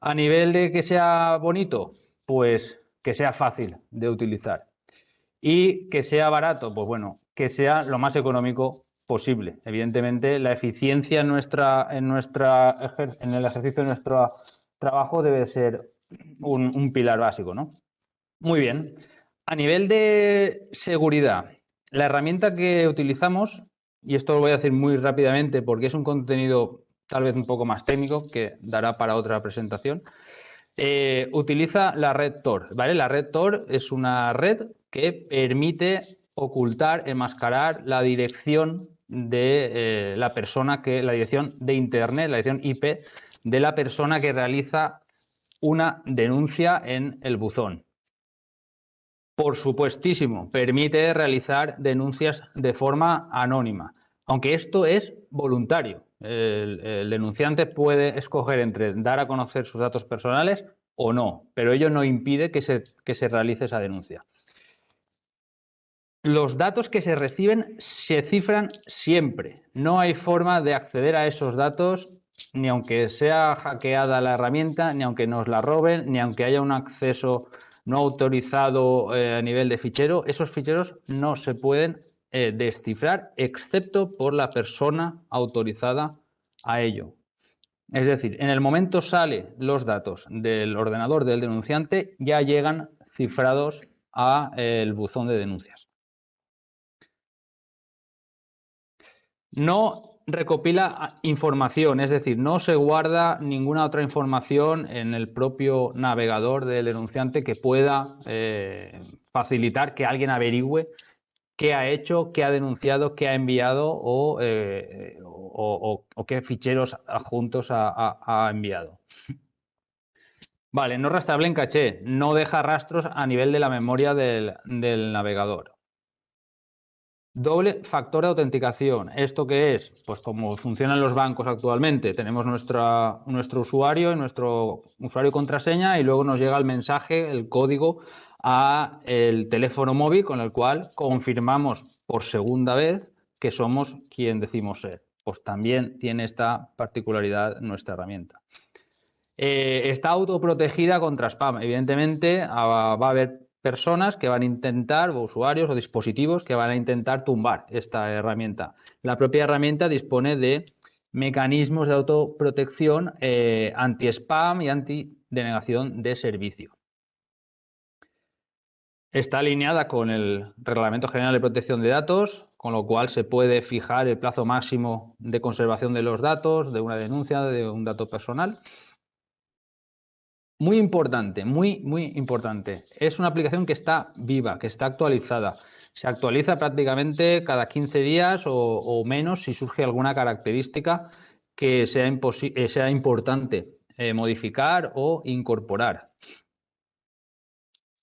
A nivel de que sea bonito, pues que sea fácil de utilizar. Y que sea barato, pues bueno, que sea lo más económico posible. Evidentemente, la eficiencia en el ejercicio de nuestro trabajo debe ser un pilar básico, ¿no? Muy bien. A nivel de seguridad, la herramienta que utilizamos, y esto lo voy a decir muy rápidamente porque es un contenido tal vez un poco más técnico que dará para otra presentación, utiliza la red Tor, ¿vale? La red Tor es una red que permite ocultar, enmascarar la dirección de la persona la dirección de Internet, la dirección IP de la persona que realiza una denuncia en el buzón. Por supuestísimo, permite realizar denuncias de forma anónima, aunque esto es voluntario. El denunciante puede escoger entre dar a conocer sus datos personales o no, pero ello no impide que se realice esa denuncia. Los datos que se reciben se cifran siempre. No hay forma de acceder a esos datos ni aunque sea hackeada la herramienta, ni aunque nos la roben, ni aunque haya un acceso no autorizado a nivel de fichero. Esos ficheros no se pueden descifrar excepto por la persona autorizada a ello. Es decir, en el momento salen los datos del ordenador del denunciante, ya llegan cifrados al buzón de denuncias. No recopila información, es decir, no se guarda ninguna otra información en el propio navegador del denunciante que pueda facilitar que alguien averigüe qué ha hecho, qué ha denunciado, qué ha enviado o qué ficheros adjuntos ha enviado. Vale, no rastreable en caché, no deja rastros a nivel de la memoria del navegador. Doble factor de autenticación. ¿Esto qué es? Pues como funcionan los bancos actualmente. Tenemos nuestro usuario y nuestro usuario y contraseña y luego nos llega el mensaje, el código a el teléfono móvil con el cual confirmamos por segunda vez que somos quien decimos ser. Pues también tiene esta particularidad nuestra herramienta. Está autoprotegida contra spam. Evidentemente va a haber personas que van a intentar, o usuarios o dispositivos que van a intentar tumbar esta herramienta. La propia herramienta dispone de mecanismos de autoprotección anti-spam y anti-denegación de servicio. Está alineada con el Reglamento General de Protección de Datos, con lo cual se puede fijar el plazo máximo de conservación de los datos, de una denuncia, de un dato personal. Muy importante, muy importante. Es una aplicación que está viva, que está actualizada. Se actualiza prácticamente cada 15 días o menos si surge alguna característica que sea importante modificar o incorporar.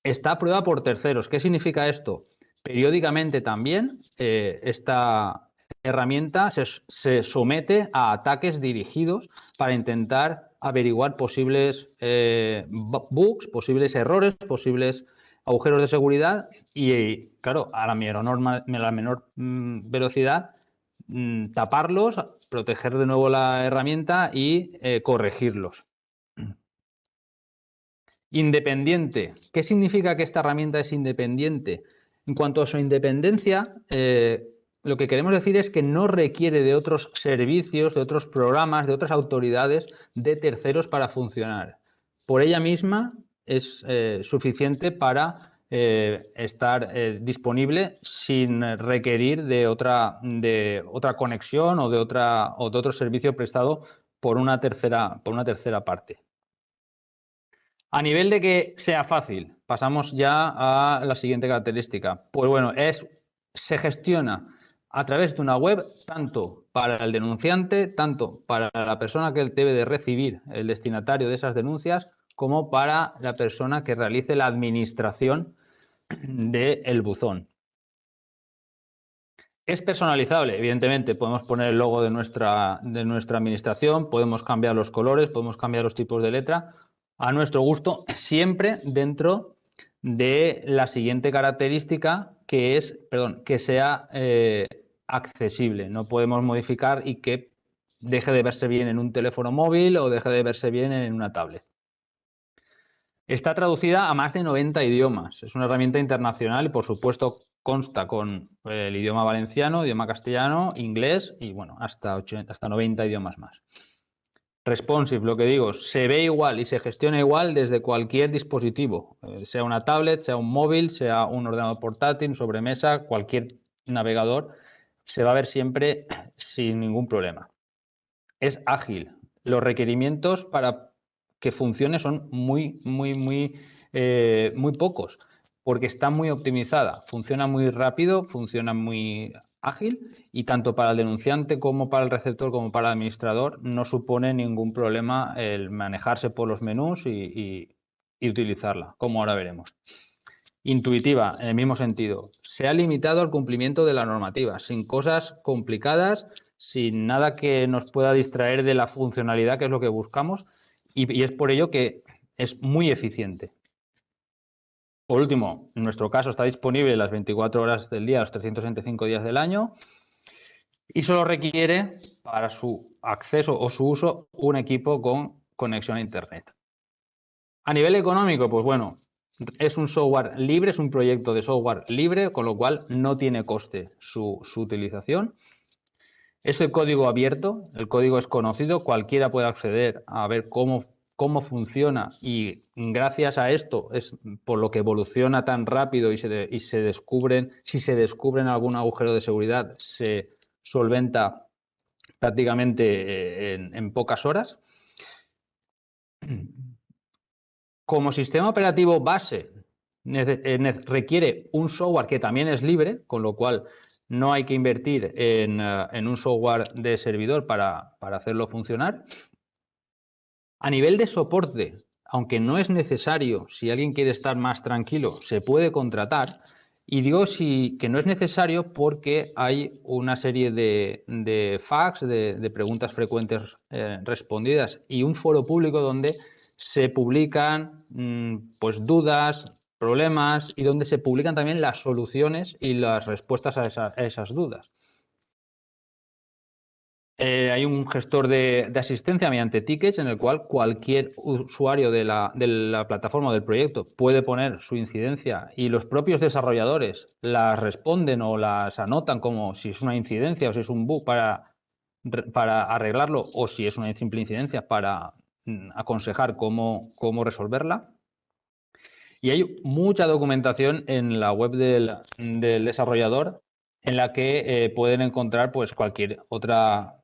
Está a prueba por terceros. ¿Qué significa esto? Periódicamente también esta herramienta se somete a ataques dirigidos para intentar averiguar posibles bugs, posibles errores, posibles agujeros de seguridad y, claro, a la menor velocidad taparlos, proteger de nuevo la herramienta y corregirlos. Independiente. ¿Qué significa que esta herramienta es independiente? En cuanto a su independencia, lo que queremos decir es que no requiere de otros servicios, de otros programas, de otras autoridades, de terceros para funcionar. Por ella misma es suficiente para estar disponible sin requerir de otra conexión o de otro servicio prestado por una tercera parte. A nivel de que sea fácil, pasamos ya a la siguiente característica. Pues bueno, se gestiona a través de una web tanto para el denunciante, tanto para la persona que debe de recibir el destinatario de esas denuncias, como para la persona que realice la administración del buzón. Es personalizable, evidentemente, podemos poner el logo de nuestra administración, podemos cambiar los colores, podemos cambiar los tipos de letra. a nuestro gusto, siempre dentro de la siguiente característica, que es, perdón, que sea accesible. No podemos modificar y que deje de verse bien en un teléfono móvil o deje de verse bien en una tablet. Está traducida a más de 90 idiomas. Es una herramienta internacional y, por supuesto, consta con el idioma valenciano, idioma castellano, inglés y, bueno, hasta 90 idiomas más. Responsive, lo que digo, se ve igual y se gestiona igual desde cualquier dispositivo, sea una tablet, sea un móvil, sea un ordenador portátil, sobremesa, cualquier navegador, se va a ver siempre sin ningún problema. Es ágil. Los requerimientos para que funcione son muy pocos, porque está muy optimizada. Funciona muy rápido, funciona muy ágil y tanto para el denunciante como para el receptor como para el administrador no supone ningún problema el manejarse por los menús y utilizarla, como ahora veremos. Intuitiva, en el mismo sentido. Se ha limitado al cumplimiento de la normativa, sin cosas complicadas, sin nada que nos pueda distraer de la funcionalidad, que es lo que buscamos, y es por ello que es muy eficiente. Por último, en nuestro caso está disponible las 24 horas del día, los 365 días del año, y solo requiere para su acceso o su uso un equipo con conexión a Internet. A nivel económico, pues bueno, es un software libre, es un proyecto de software libre, con lo cual no tiene coste su utilización. Es el código abierto, el código es conocido, cualquiera puede acceder a ver cómo funciona y gracias a esto es por lo que evoluciona tan rápido y se descubren, si se descubren algún agujero de seguridad, se solventa prácticamente en pocas horas. Como sistema operativo base requiere un software que también es libre, con lo cual no hay que invertir en un software de servidor para hacerlo funcionar. A nivel de soporte, aunque no es necesario, si alguien quiere estar más tranquilo, se puede contratar. Y digo que no es necesario porque hay una serie de fax, de preguntas frecuentes respondidas y un foro público donde se publican pues dudas, problemas y donde se publican también las soluciones y las respuestas a esas dudas. Hay un gestor de asistencia mediante tickets en el cual cualquier usuario de la plataforma o del proyecto puede poner su incidencia y los propios desarrolladores las responden o las anotan como si es una incidencia o si es un bug para arreglarlo o si es una simple incidencia para aconsejar cómo resolverla. Y hay mucha documentación en la web del desarrollador en la que pueden encontrar pues cualquier otra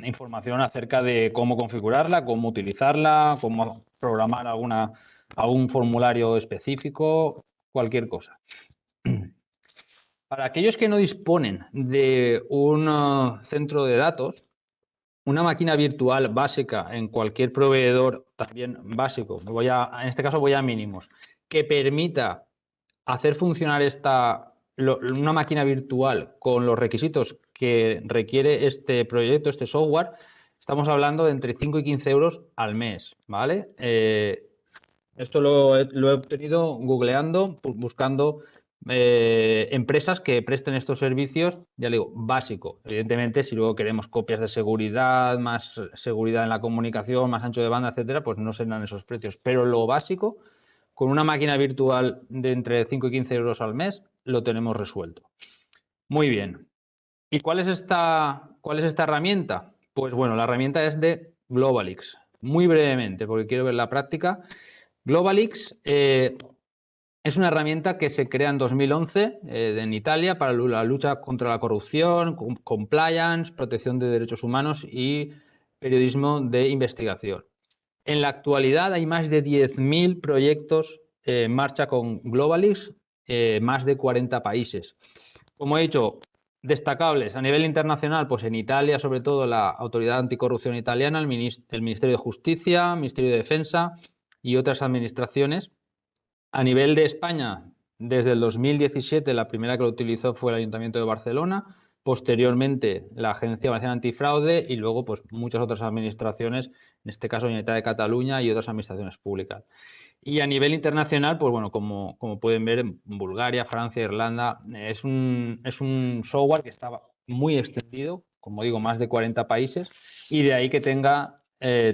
información acerca de cómo configurarla, cómo utilizarla, cómo programar algún formulario específico, cualquier cosa. Para aquellos que no disponen de un centro de datos, una máquina virtual básica en cualquier proveedor también básico, en este caso voy a mínimos, que permita hacer funcionar una máquina virtual con los requisitos que requiere este proyecto, este software, estamos hablando de entre 5 y 15 euros al mes, ¿vale? Esto lo he obtenido googleando, buscando empresas que presten estos servicios, ya le digo, básico. Evidentemente, si luego queremos copias de seguridad, más seguridad en la comunicación, más ancho de banda, etcétera, pues no serán esos precios. Pero lo básico, con una máquina virtual de entre 5 y 15 euros al mes, lo tenemos resuelto. Muy bien. ¿Y cuál es esta herramienta? Pues bueno, la herramienta es de Globalix. Muy brevemente, porque quiero ver la práctica. Globalix es una herramienta que se crea en 2011 en Italia para la lucha contra la corrupción, compliance, protección de derechos humanos y periodismo de investigación. En la actualidad hay más de 10.000 proyectos en marcha con Globalix, más de 40 países. Como he dicho, destacables a nivel internacional, pues en Italia, sobre todo la Autoridad Anticorrupción Italiana, el Ministerio de Justicia, el Ministerio de Defensa y otras administraciones. A nivel de España, desde el 2017, la primera que lo utilizó fue el Ayuntamiento de Barcelona, posteriormente la Agencia Valenciana Antifraude y luego pues muchas otras administraciones en este caso Generalitat de Cataluña y otras administraciones públicas. Y a nivel internacional, pues bueno, como pueden ver, en Bulgaria, Francia, Irlanda, es un software que estaba muy extendido, como digo, más de 40 países, y de ahí que tenga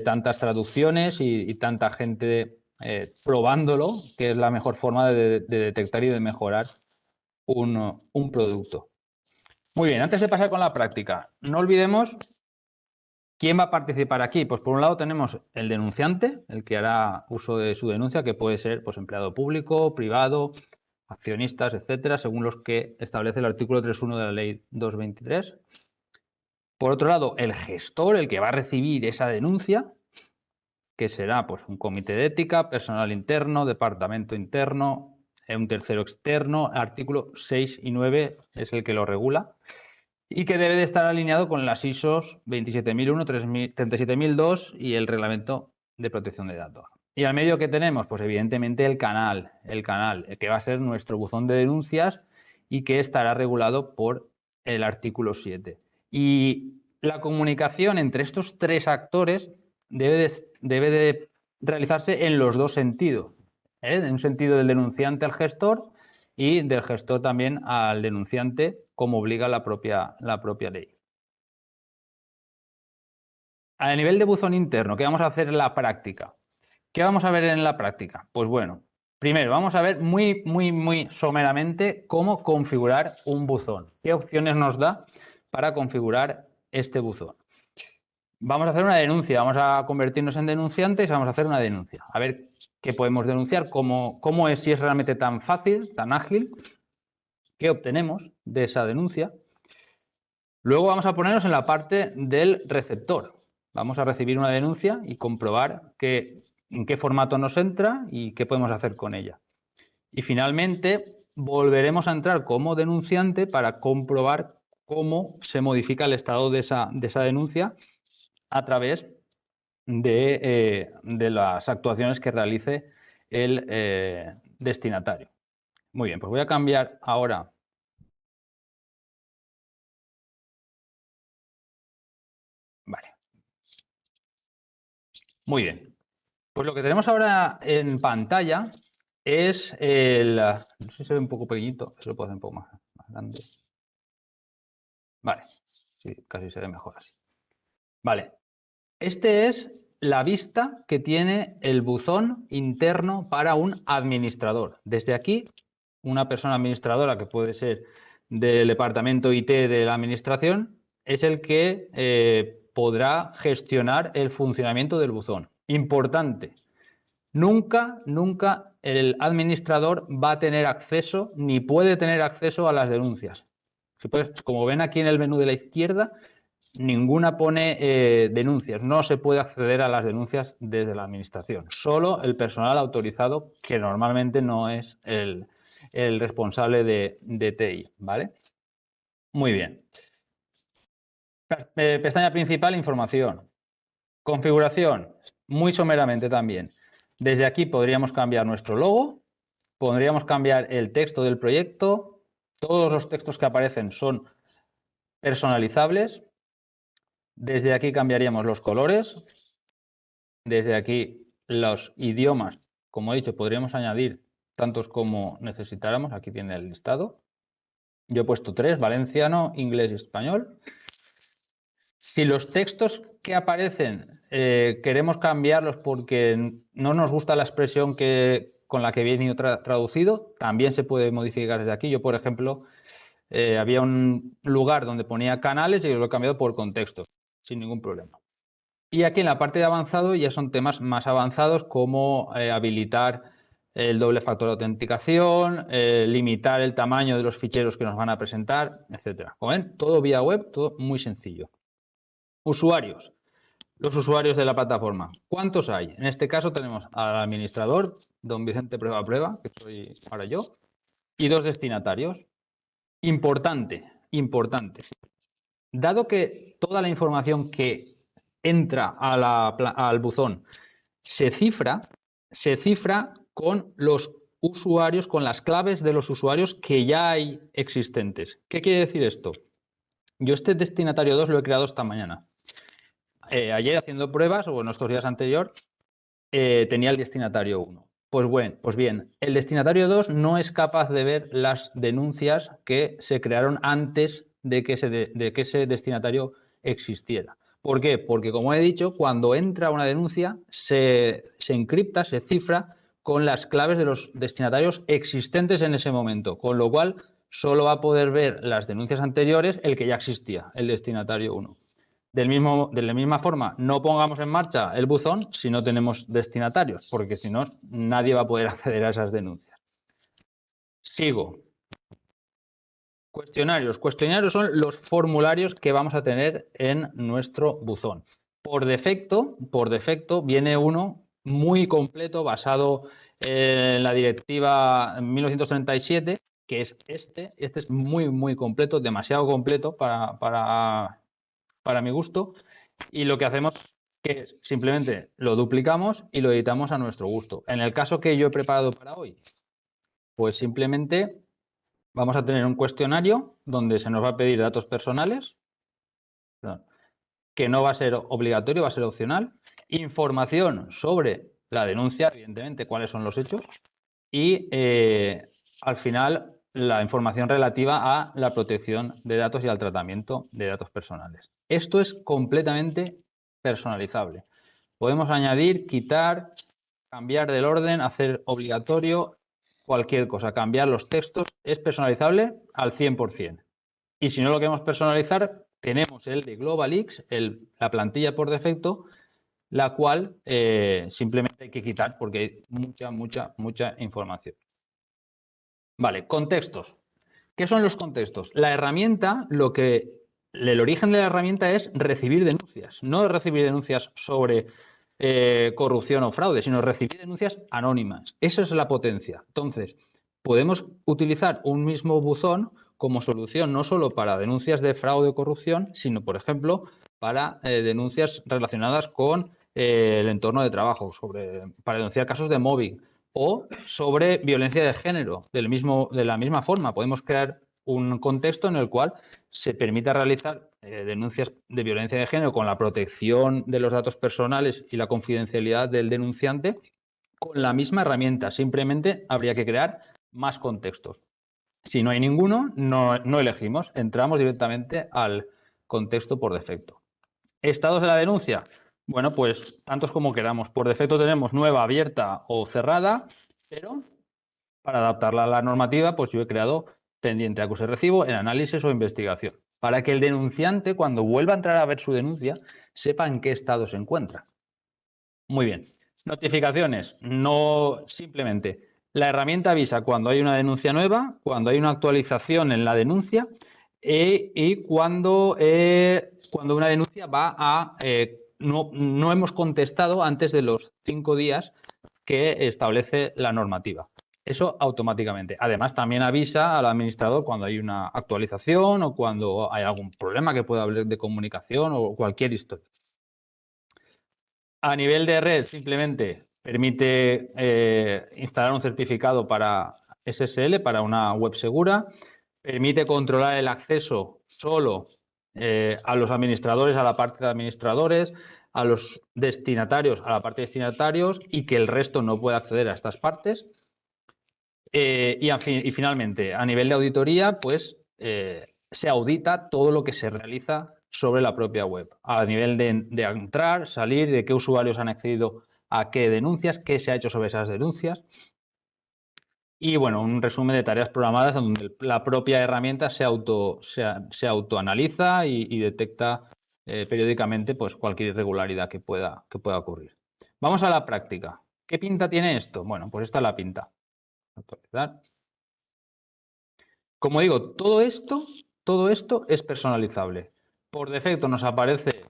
tantas traducciones y tanta gente probándolo, que es la mejor forma de detectar y de mejorar un producto. Muy bien, antes de pasar con la práctica, no olvidemos quién va a participar aquí. Pues por un lado tenemos el denunciante, el que hará uso de su denuncia, que puede ser pues, empleado público, privado, accionistas, etcétera, según los que establece el artículo 3.1 de la Ley 223. Por otro lado, el gestor, el que va a recibir esa denuncia, que será pues, un comité de ética, personal interno, departamento interno, un tercero externo, artículo 6 y 9 es el que lo regula, y que debe de estar alineado con las ISOs 27001, 37002 y el Reglamento de Protección de Datos. ¿Y al medio que tenemos? Pues evidentemente el canal, que va a ser nuestro buzón de denuncias y que estará regulado por el artículo 7. Y la comunicación entre estos tres actores debe de realizarse en los dos sentidos, en un sentido del denunciante al gestor y del gestor también al denunciante, como obliga la propia ley. A nivel de buzón interno, ¿qué vamos a hacer en la práctica? ¿Qué vamos a ver en la práctica? Pues bueno, primero vamos a ver muy someramente cómo configurar un buzón. ¿Qué opciones nos da para configurar este buzón? Vamos a hacer una denuncia, vamos a convertirnos en denunciantes y vamos a hacer una denuncia. A ver qué podemos denunciar, cómo es, si es realmente tan fácil, tan ágil, qué obtenemos de esa denuncia. Luego vamos a ponernos en la parte del receptor. Vamos a recibir una denuncia y comprobar en qué formato nos entra y qué podemos hacer con ella. Y finalmente volveremos a entrar como denunciante para comprobar cómo se modifica el estado de esa denuncia a través de las actuaciones que realice el destinatario. Muy bien, pues voy a cambiar ahora. Vale. Muy bien. Pues lo que tenemos ahora en pantalla es no sé si se ve un poco pequeñito, eso lo puedo hacer un poco más grande. Vale, sí, casi se ve mejor así. Vale, este es la vista que tiene el buzón interno para un administrador. Desde aquí, una persona administradora, que puede ser del departamento IT de la administración, es el que podrá gestionar el funcionamiento del buzón. Importante, nunca el administrador va a tener acceso ni puede tener acceso a las denuncias. Como ven aquí en el menú de la izquierda, ninguna pone denuncias. No se puede acceder a las denuncias desde la administración. Solo el personal autorizado, que normalmente no es el responsable de TI, ¿vale? Muy bien. Pestaña principal, información. Configuración, muy someramente también. Desde aquí podríamos cambiar nuestro logo, podríamos cambiar el texto del proyecto. Todos los textos que aparecen son personalizables. Desde aquí cambiaríamos los colores. Desde aquí los idiomas. Como he dicho, podríamos añadir tantos como necesitáramos. Aquí tiene el listado. Yo he puesto 3, valenciano, inglés y español. Si los textos que aparecen queremos cambiarlos porque no nos gusta la expresión con la que viene traducido, también se puede modificar desde aquí. Yo, por ejemplo, había un lugar donde ponía canales y lo he cambiado por contexto, sin ningún problema. Y aquí en la parte de avanzado ya son temas más avanzados, como habilitar el doble factor de autenticación, limitar el tamaño de los ficheros que nos van a presentar, etcétera. Como ven, todo vía web, todo muy sencillo. Usuarios. Los usuarios de la plataforma. ¿Cuántos hay? En este caso tenemos al administrador, don Vicente Prueba, que soy ahora yo, y 2 destinatarios. Importante. Dado que toda la información que entra al buzón se cifra con los usuarios, con las claves de los usuarios que ya hay existentes. ¿Qué quiere decir esto? Yo este destinatario 2 lo he creado esta mañana. ayer haciendo pruebas, o en estos días anterior, tenía el destinatario 1. Pues bien, el destinatario 2 no es capaz de ver las denuncias que se crearon antes de que ese destinatario existiera. ¿Por qué? Porque, como he dicho, cuando entra una denuncia se encripta, se cifra con las claves de los destinatarios existentes en ese momento, con lo cual solo va a poder ver las denuncias anteriores el que ya existía, el destinatario 1. De la misma forma, no pongamos en marcha el buzón si no tenemos destinatarios, porque si no, nadie va a poder acceder a esas denuncias. Sigo. Cuestionarios. Cuestionarios son los formularios que vamos a tener en nuestro buzón. Por defecto viene uno muy completo basado en la directiva 1937, que es este. Este es muy completo, demasiado completo para mi gusto, y lo que hacemos es simplemente lo duplicamos y lo editamos a nuestro gusto. En el caso que yo he preparado para hoy, pues simplemente vamos a tener un cuestionario donde se nos va a pedir datos personales, que no va a ser obligatorio, va a ser opcional, información sobre la denuncia, evidentemente, cuáles son los hechos, y al final la información relativa a la protección de datos y al tratamiento de datos personales. Esto es completamente personalizable. Podemos añadir, quitar, cambiar del orden, hacer obligatorio, cualquier cosa, cambiar los textos, es personalizable al 100%. Y si no lo queremos personalizar, tenemos el de GlobalX, la plantilla por defecto, la cual simplemente hay que quitar porque hay mucha información. Vale, contextos. ¿Qué son los contextos? La herramienta, el origen de la herramienta es recibir denuncias, no recibir denuncias sobre corrupción o fraude, sino recibir denuncias anónimas. Esa es la potencia. Entonces, podemos utilizar un mismo buzón como solución no solo para denuncias de fraude o corrupción, sino, por ejemplo, para denuncias relacionadas con el entorno de trabajo, para denunciar casos de mobbing, o sobre violencia de género. De la misma forma, podemos crear un contexto en el cual se permita realizar denuncias de violencia de género con la protección de los datos personales y la confidencialidad del denunciante con la misma herramienta. Simplemente habría que crear más contextos. Si no hay ninguno, no elegimos. Entramos directamente al contexto por defecto. Estados de la denuncia. Bueno, pues tantos como queramos. Por defecto tenemos nueva, abierta o cerrada, pero para adaptarla a la normativa, pues yo he creado pendiente, acuse recibo, en análisis o investigación, para que el denunciante, cuando vuelva a entrar a ver su denuncia, sepa en qué estado se encuentra. Muy bien. Notificaciones. No simplemente. La herramienta avisa cuando hay una denuncia nueva, cuando hay una actualización en la denuncia y cuando una denuncia va a... no hemos contestado antes de los 5 días que establece la normativa. Eso automáticamente. Además, también avisa al administrador cuando hay una actualización o cuando hay algún problema que pueda haber de comunicación o cualquier historia. A nivel de red, simplemente permite instalar un certificado para SSL, para una web segura. Permite controlar el acceso solo a los administradores, a la parte de administradores, a los destinatarios, a la parte de destinatarios, y que el resto no pueda acceder a estas partes. Y finalmente, a nivel de auditoría, pues se audita todo lo que se realiza sobre la propia web, a nivel de entrar, salir, de qué usuarios han accedido a qué denuncias, qué se ha hecho sobre esas denuncias. Y bueno, un resumen de tareas programadas donde la propia herramienta se autoanaliza y detecta periódicamente pues, cualquier irregularidad que pueda ocurrir. Vamos a la práctica. ¿Qué pinta tiene esto? Bueno, pues esta es la pinta. Actualizar. Como digo, todo esto es personalizable. Por defecto nos aparece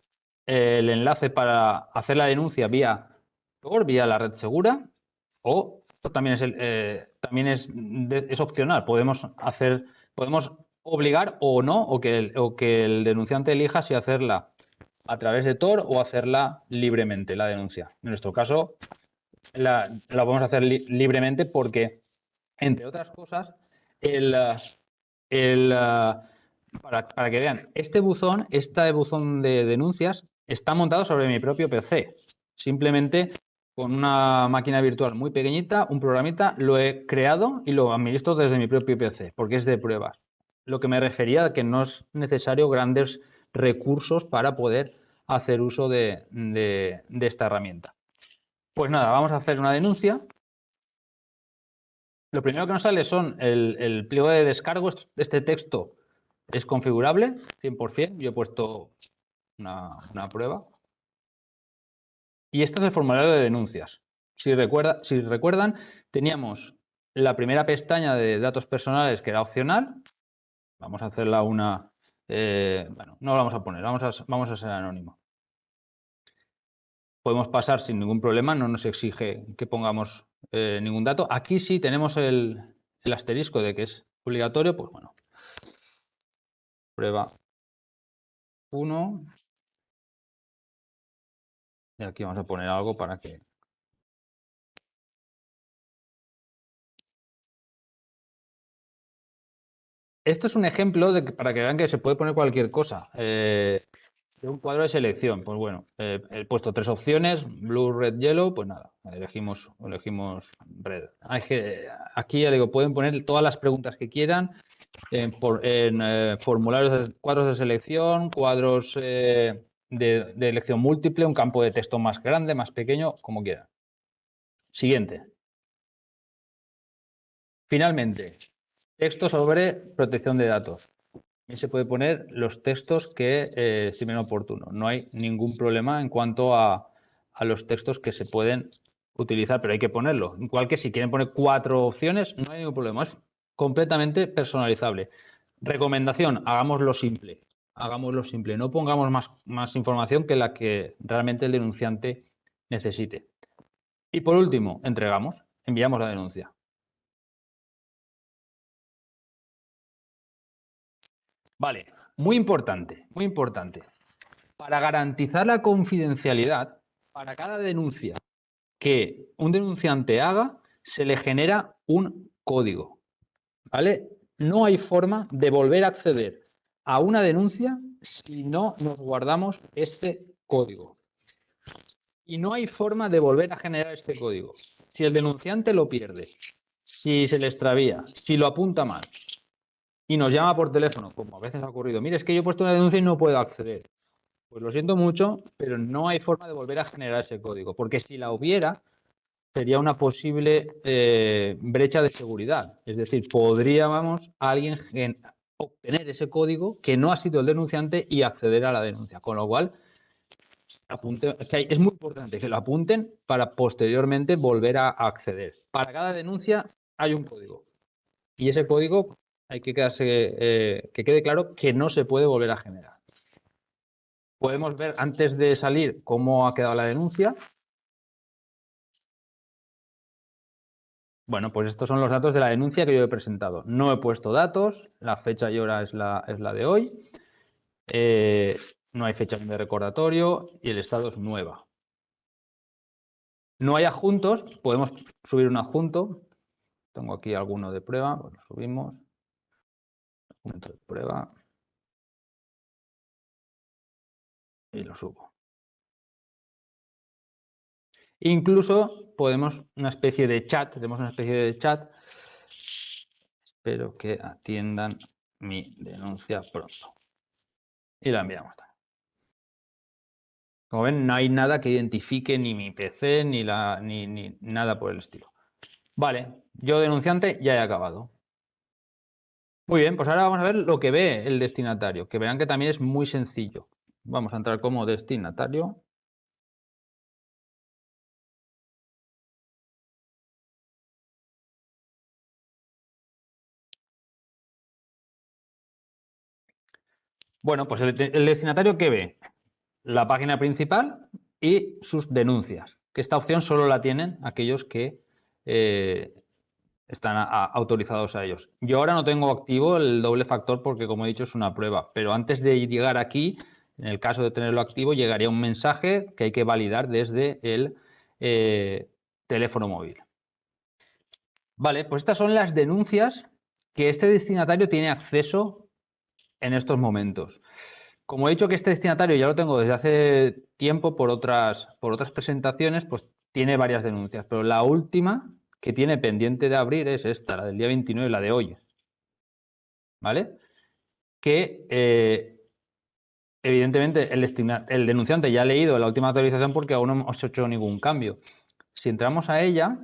el enlace para hacer la denuncia vía la red segura, o esto también es opcional. Podemos obligar o no, o que el denunciante elija si hacerla a través de Tor o hacerla libremente, la denuncia. En nuestro caso, la podemos hacer libremente porque, entre otras cosas, para que vean, este buzón de denuncias está montado sobre mi propio PC. Simplemente con una máquina virtual muy pequeñita, un programita, lo he creado y lo administro desde mi propio PC, porque es de pruebas. Lo que me refería a que no es necesario grandes recursos para poder hacer uso de esta herramienta. Pues nada, vamos a hacer una denuncia. Lo primero que nos sale son el pliego de descargo. Este texto es configurable, 100%. Yo he puesto una prueba. Y este es el formulario de denuncias. Si recuerdan, teníamos la primera pestaña de datos personales que era opcional. Vamos a hacerla una... bueno, no la vamos a poner, vamos a ser anónimo. Podemos pasar sin ningún problema, no nos exige que pongamos ningún dato. Aquí sí tenemos el asterisco de que es obligatorio, pues bueno. Prueba 1. Y aquí vamos a poner algo para que... Esto es un ejemplo para que vean que se puede poner cualquier cosa. De un cuadro de selección, pues bueno, he puesto 3 opciones, blue, red, yellow, pues nada, elegimos red. Aquí ya digo, pueden poner todas las preguntas que quieran en formularios, cuadros de selección, cuadros de elección múltiple, un campo de texto más grande, más pequeño, como quieran. Siguiente. Finalmente, texto sobre protección de datos. Y se puede poner los textos que estimen oportuno. No hay ningún problema en cuanto a los textos que se pueden utilizar, pero hay que ponerlo. Igual que si quieren poner 4 opciones, no hay ningún problema. Es completamente personalizable. Recomendación, hagámoslo simple. Hagámoslo simple. No pongamos más información que la que realmente el denunciante necesite. Y por último, enviamos la denuncia. Vale, muy importante, muy importante. Para garantizar la confidencialidad, para cada denuncia que un denunciante haga, se le genera un código. ¿Vale? No hay forma de volver a acceder a una denuncia si no nos guardamos este código. Y no hay forma de volver a generar este código. Si el denunciante lo pierde, si se le extravía, si lo apunta mal y nos llama por teléfono, como a veces ha ocurrido, mire, es que yo he puesto una denuncia y no puedo acceder. Pues lo siento mucho, pero no hay forma de volver a generar ese código, porque si la hubiera, sería una posible brecha de seguridad. Es decir, podríamos alguien obtener ese código que no ha sido el denunciante y acceder a la denuncia. Con lo cual, es muy importante que lo apunten para posteriormente volver a acceder. Para cada denuncia hay un código. Y ese código hay que quede claro que no se puede volver a generar. Podemos ver antes de salir cómo ha quedado la denuncia. Bueno, pues estos son los datos de la denuncia que yo he presentado. No he puesto datos, la fecha y hora es la de hoy. No hay fecha de recordatorio y el estado es nueva. No hay adjuntos, podemos subir un adjunto. Tengo aquí alguno de prueba, pues lo subimos. Adjunto de prueba. Y lo subo. Incluso podemos una especie de chat, tenemos una especie de chat. Espero que atiendan mi denuncia pronto. Y la enviamos también. Como ven, no hay nada que identifique ni mi PC ni nada por el estilo. Vale, yo denunciante ya he acabado. Muy bien, pues ahora vamos a ver lo que ve el destinatario, que verán que también es muy sencillo. Vamos a entrar como destinatario. Bueno, pues el destinatario, ¿qué ve? La página principal y sus denuncias, que esta opción solo la tienen aquellos que están autorizados a ellos. Yo ahora no tengo activo el doble factor porque, como he dicho, es una prueba, pero antes de llegar aquí, en el caso de tenerlo activo, llegaría un mensaje que hay que validar desde el teléfono móvil. Vale, pues estas son las denuncias que este destinatario tiene acceso en estos momentos. Como he dicho que este destinatario ya lo tengo desde hace tiempo por otras presentaciones, pues tiene varias denuncias, pero la última que tiene pendiente de abrir es esta, la del día 29, la de hoy. ¿Vale? Que evidentemente el denunciante ya ha leído la última actualización porque aún no hemos hecho ningún cambio. Si entramos a ella,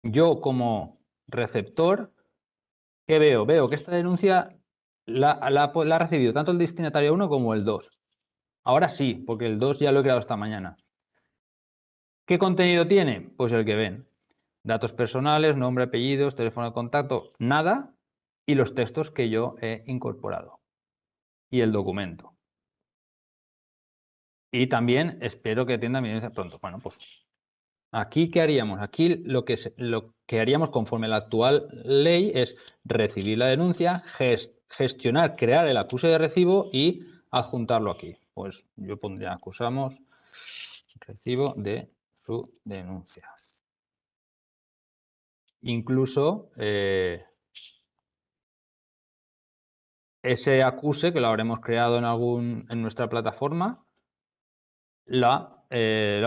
yo como receptor, ¿qué veo? Veo que esta denuncia la ha recibido tanto el destinatario 1 como el 2. Ahora sí, porque el 2 ya lo he creado esta mañana. ¿Qué contenido tiene? Pues el que ven. Datos personales, nombre, apellidos, teléfono de contacto, nada, y los textos que yo he incorporado. Y el documento. Y también espero que atienda mi denuncia pronto. Bueno, pues aquí, ¿qué haríamos? Aquí lo que haríamos conforme a la actual ley es recibir la denuncia, gestionar, crear el acuse de recibo y adjuntarlo aquí. Pues yo pondría acusamos recibo de su denuncia. Incluso ese acuse que lo habremos creado en nuestra plataforma, la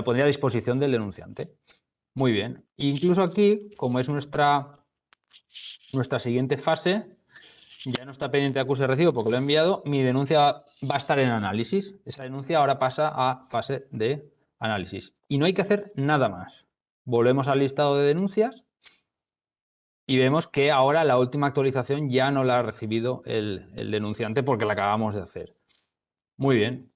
pondría a disposición del denunciante. Muy bien. Incluso aquí, como es nuestra siguiente fase, ya no está pendiente de acuse de recibo porque lo he enviado, mi denuncia va a estar en análisis. Esa denuncia ahora pasa a fase de análisis. Y no hay que hacer nada más. Volvemos al listado de denuncias y vemos que ahora la última actualización ya no la ha recibido el denunciante porque la acabamos de hacer. Muy bien.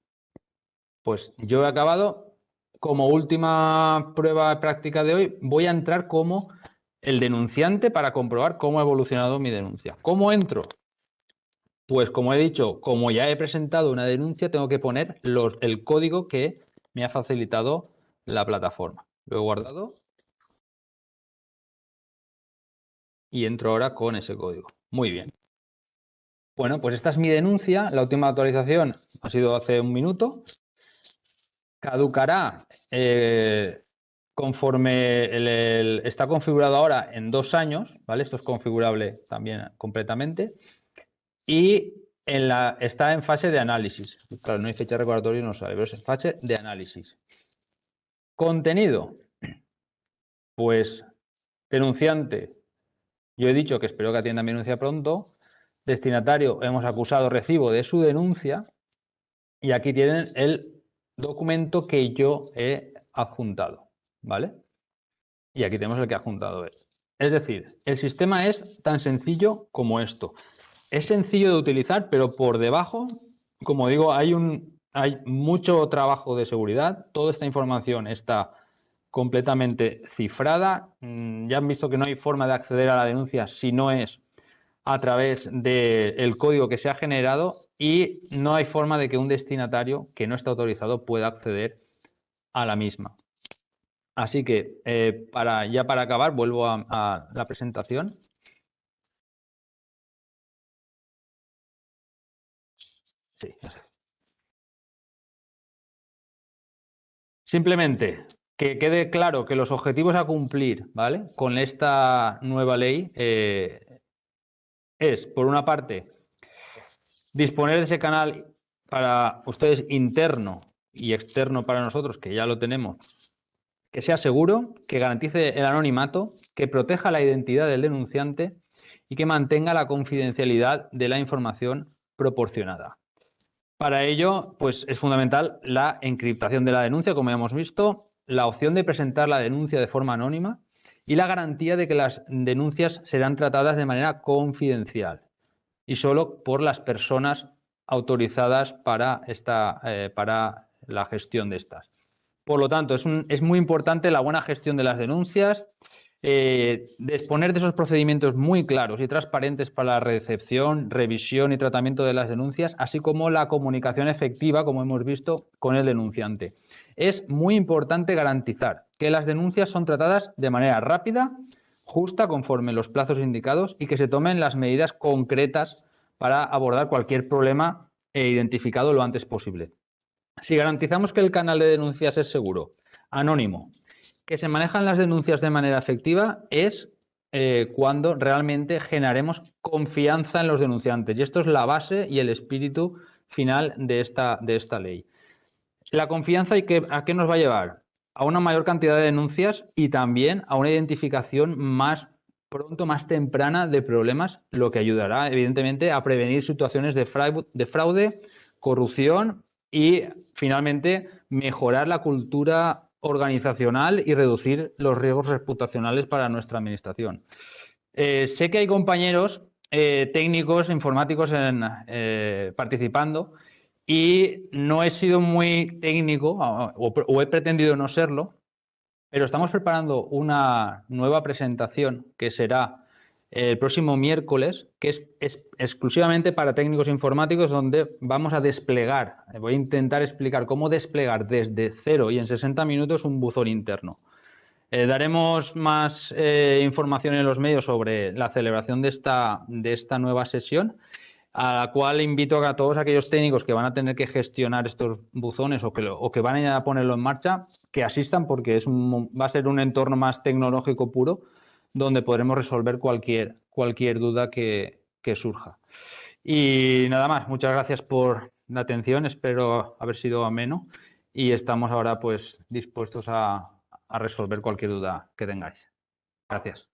Pues yo he acabado. Como última prueba práctica de hoy, voy a entrar como el denunciante para comprobar cómo ha evolucionado mi denuncia. ¿Cómo entro? Pues como he dicho, como ya he presentado una denuncia, tengo que poner el código que me ha facilitado la plataforma. Lo he guardado y entro ahora con ese código. Muy bien. Bueno, pues esta es mi denuncia. La última actualización ha sido hace un minuto. Caducará conforme está configurado ahora en 2 años, ¿vale? Esto es configurable también completamente. Y está en fase de análisis. Claro, no hay fecha recordatoria, no sale, pero es en fase de análisis. Contenido. Pues denunciante. Yo he dicho que espero que atienda mi denuncia pronto. Destinatario, hemos acusado recibo de su denuncia. Y aquí tienen el documento que yo he adjuntado, ¿vale? Y aquí tenemos el que ha adjuntado él. Es decir, el sistema es tan sencillo como esto. Es sencillo de utilizar, pero por debajo, como digo, hay mucho trabajo de seguridad. Toda esta información está completamente cifrada. Ya han visto que no hay forma de acceder a la denuncia si no es a través del código que se ha generado. Y no hay forma de que un destinatario que no está autorizado pueda acceder a la misma. Así que para acabar, vuelvo a la presentación. Sí, ya sé. Simplemente que quede claro que los objetivos a cumplir, ¿vale? Con esta nueva ley es, por una parte, disponer de ese canal para ustedes interno y externo para nosotros, que ya lo tenemos, que sea seguro, que garantice el anonimato, que proteja la identidad del denunciante y que mantenga la confidencialidad de la información proporcionada. Para ello, pues es fundamental la encriptación de la denuncia, como ya hemos visto, la opción de presentar la denuncia de forma anónima y la garantía de que las denuncias serán tratadas de manera confidencial y solo por las personas autorizadas para la gestión de estas. Por lo tanto, es muy importante la buena gestión de las denuncias, disponer de esos procedimientos muy claros y transparentes para la recepción, revisión y tratamiento de las denuncias, así como la comunicación efectiva, como hemos visto, con el denunciante. Es muy importante garantizar que las denuncias son tratadas de manera rápida, justa, conforme los plazos indicados, y que se tomen las medidas concretas para abordar cualquier problema identificado lo antes posible. Si garantizamos que el canal de denuncias es seguro, anónimo, que se manejan las denuncias de manera efectiva, es cuando realmente generaremos confianza en los denunciantes. Y esto es la base y el espíritu final de esta ley. La confianza, ¿a qué nos va a llevar? A una mayor cantidad de denuncias y también a una identificación más pronto, más temprana de problemas, lo que ayudará, evidentemente, a prevenir situaciones de fraude, corrupción y, finalmente, mejorar la cultura organizacional y reducir los riesgos reputacionales para nuestra administración. Sé que hay compañeros técnicos, informáticos participando y no he sido muy técnico o he pretendido no serlo, pero estamos preparando una nueva presentación que será el próximo miércoles, que es exclusivamente para técnicos informáticos, donde vamos a desplegar, voy a intentar explicar cómo desplegar desde cero y en 60 minutos un buzón interno. Daremos más información en los medios sobre la celebración de esta nueva sesión, a la cual invito a todos aquellos técnicos que van a tener que gestionar estos buzones o que van a ponerlo en marcha, que asistan, porque va a ser un entorno más tecnológico puro, donde podremos resolver cualquier duda que surja. Y nada más, muchas gracias por la atención, espero haber sido ameno y estamos ahora pues dispuestos a resolver cualquier duda que tengáis. Gracias.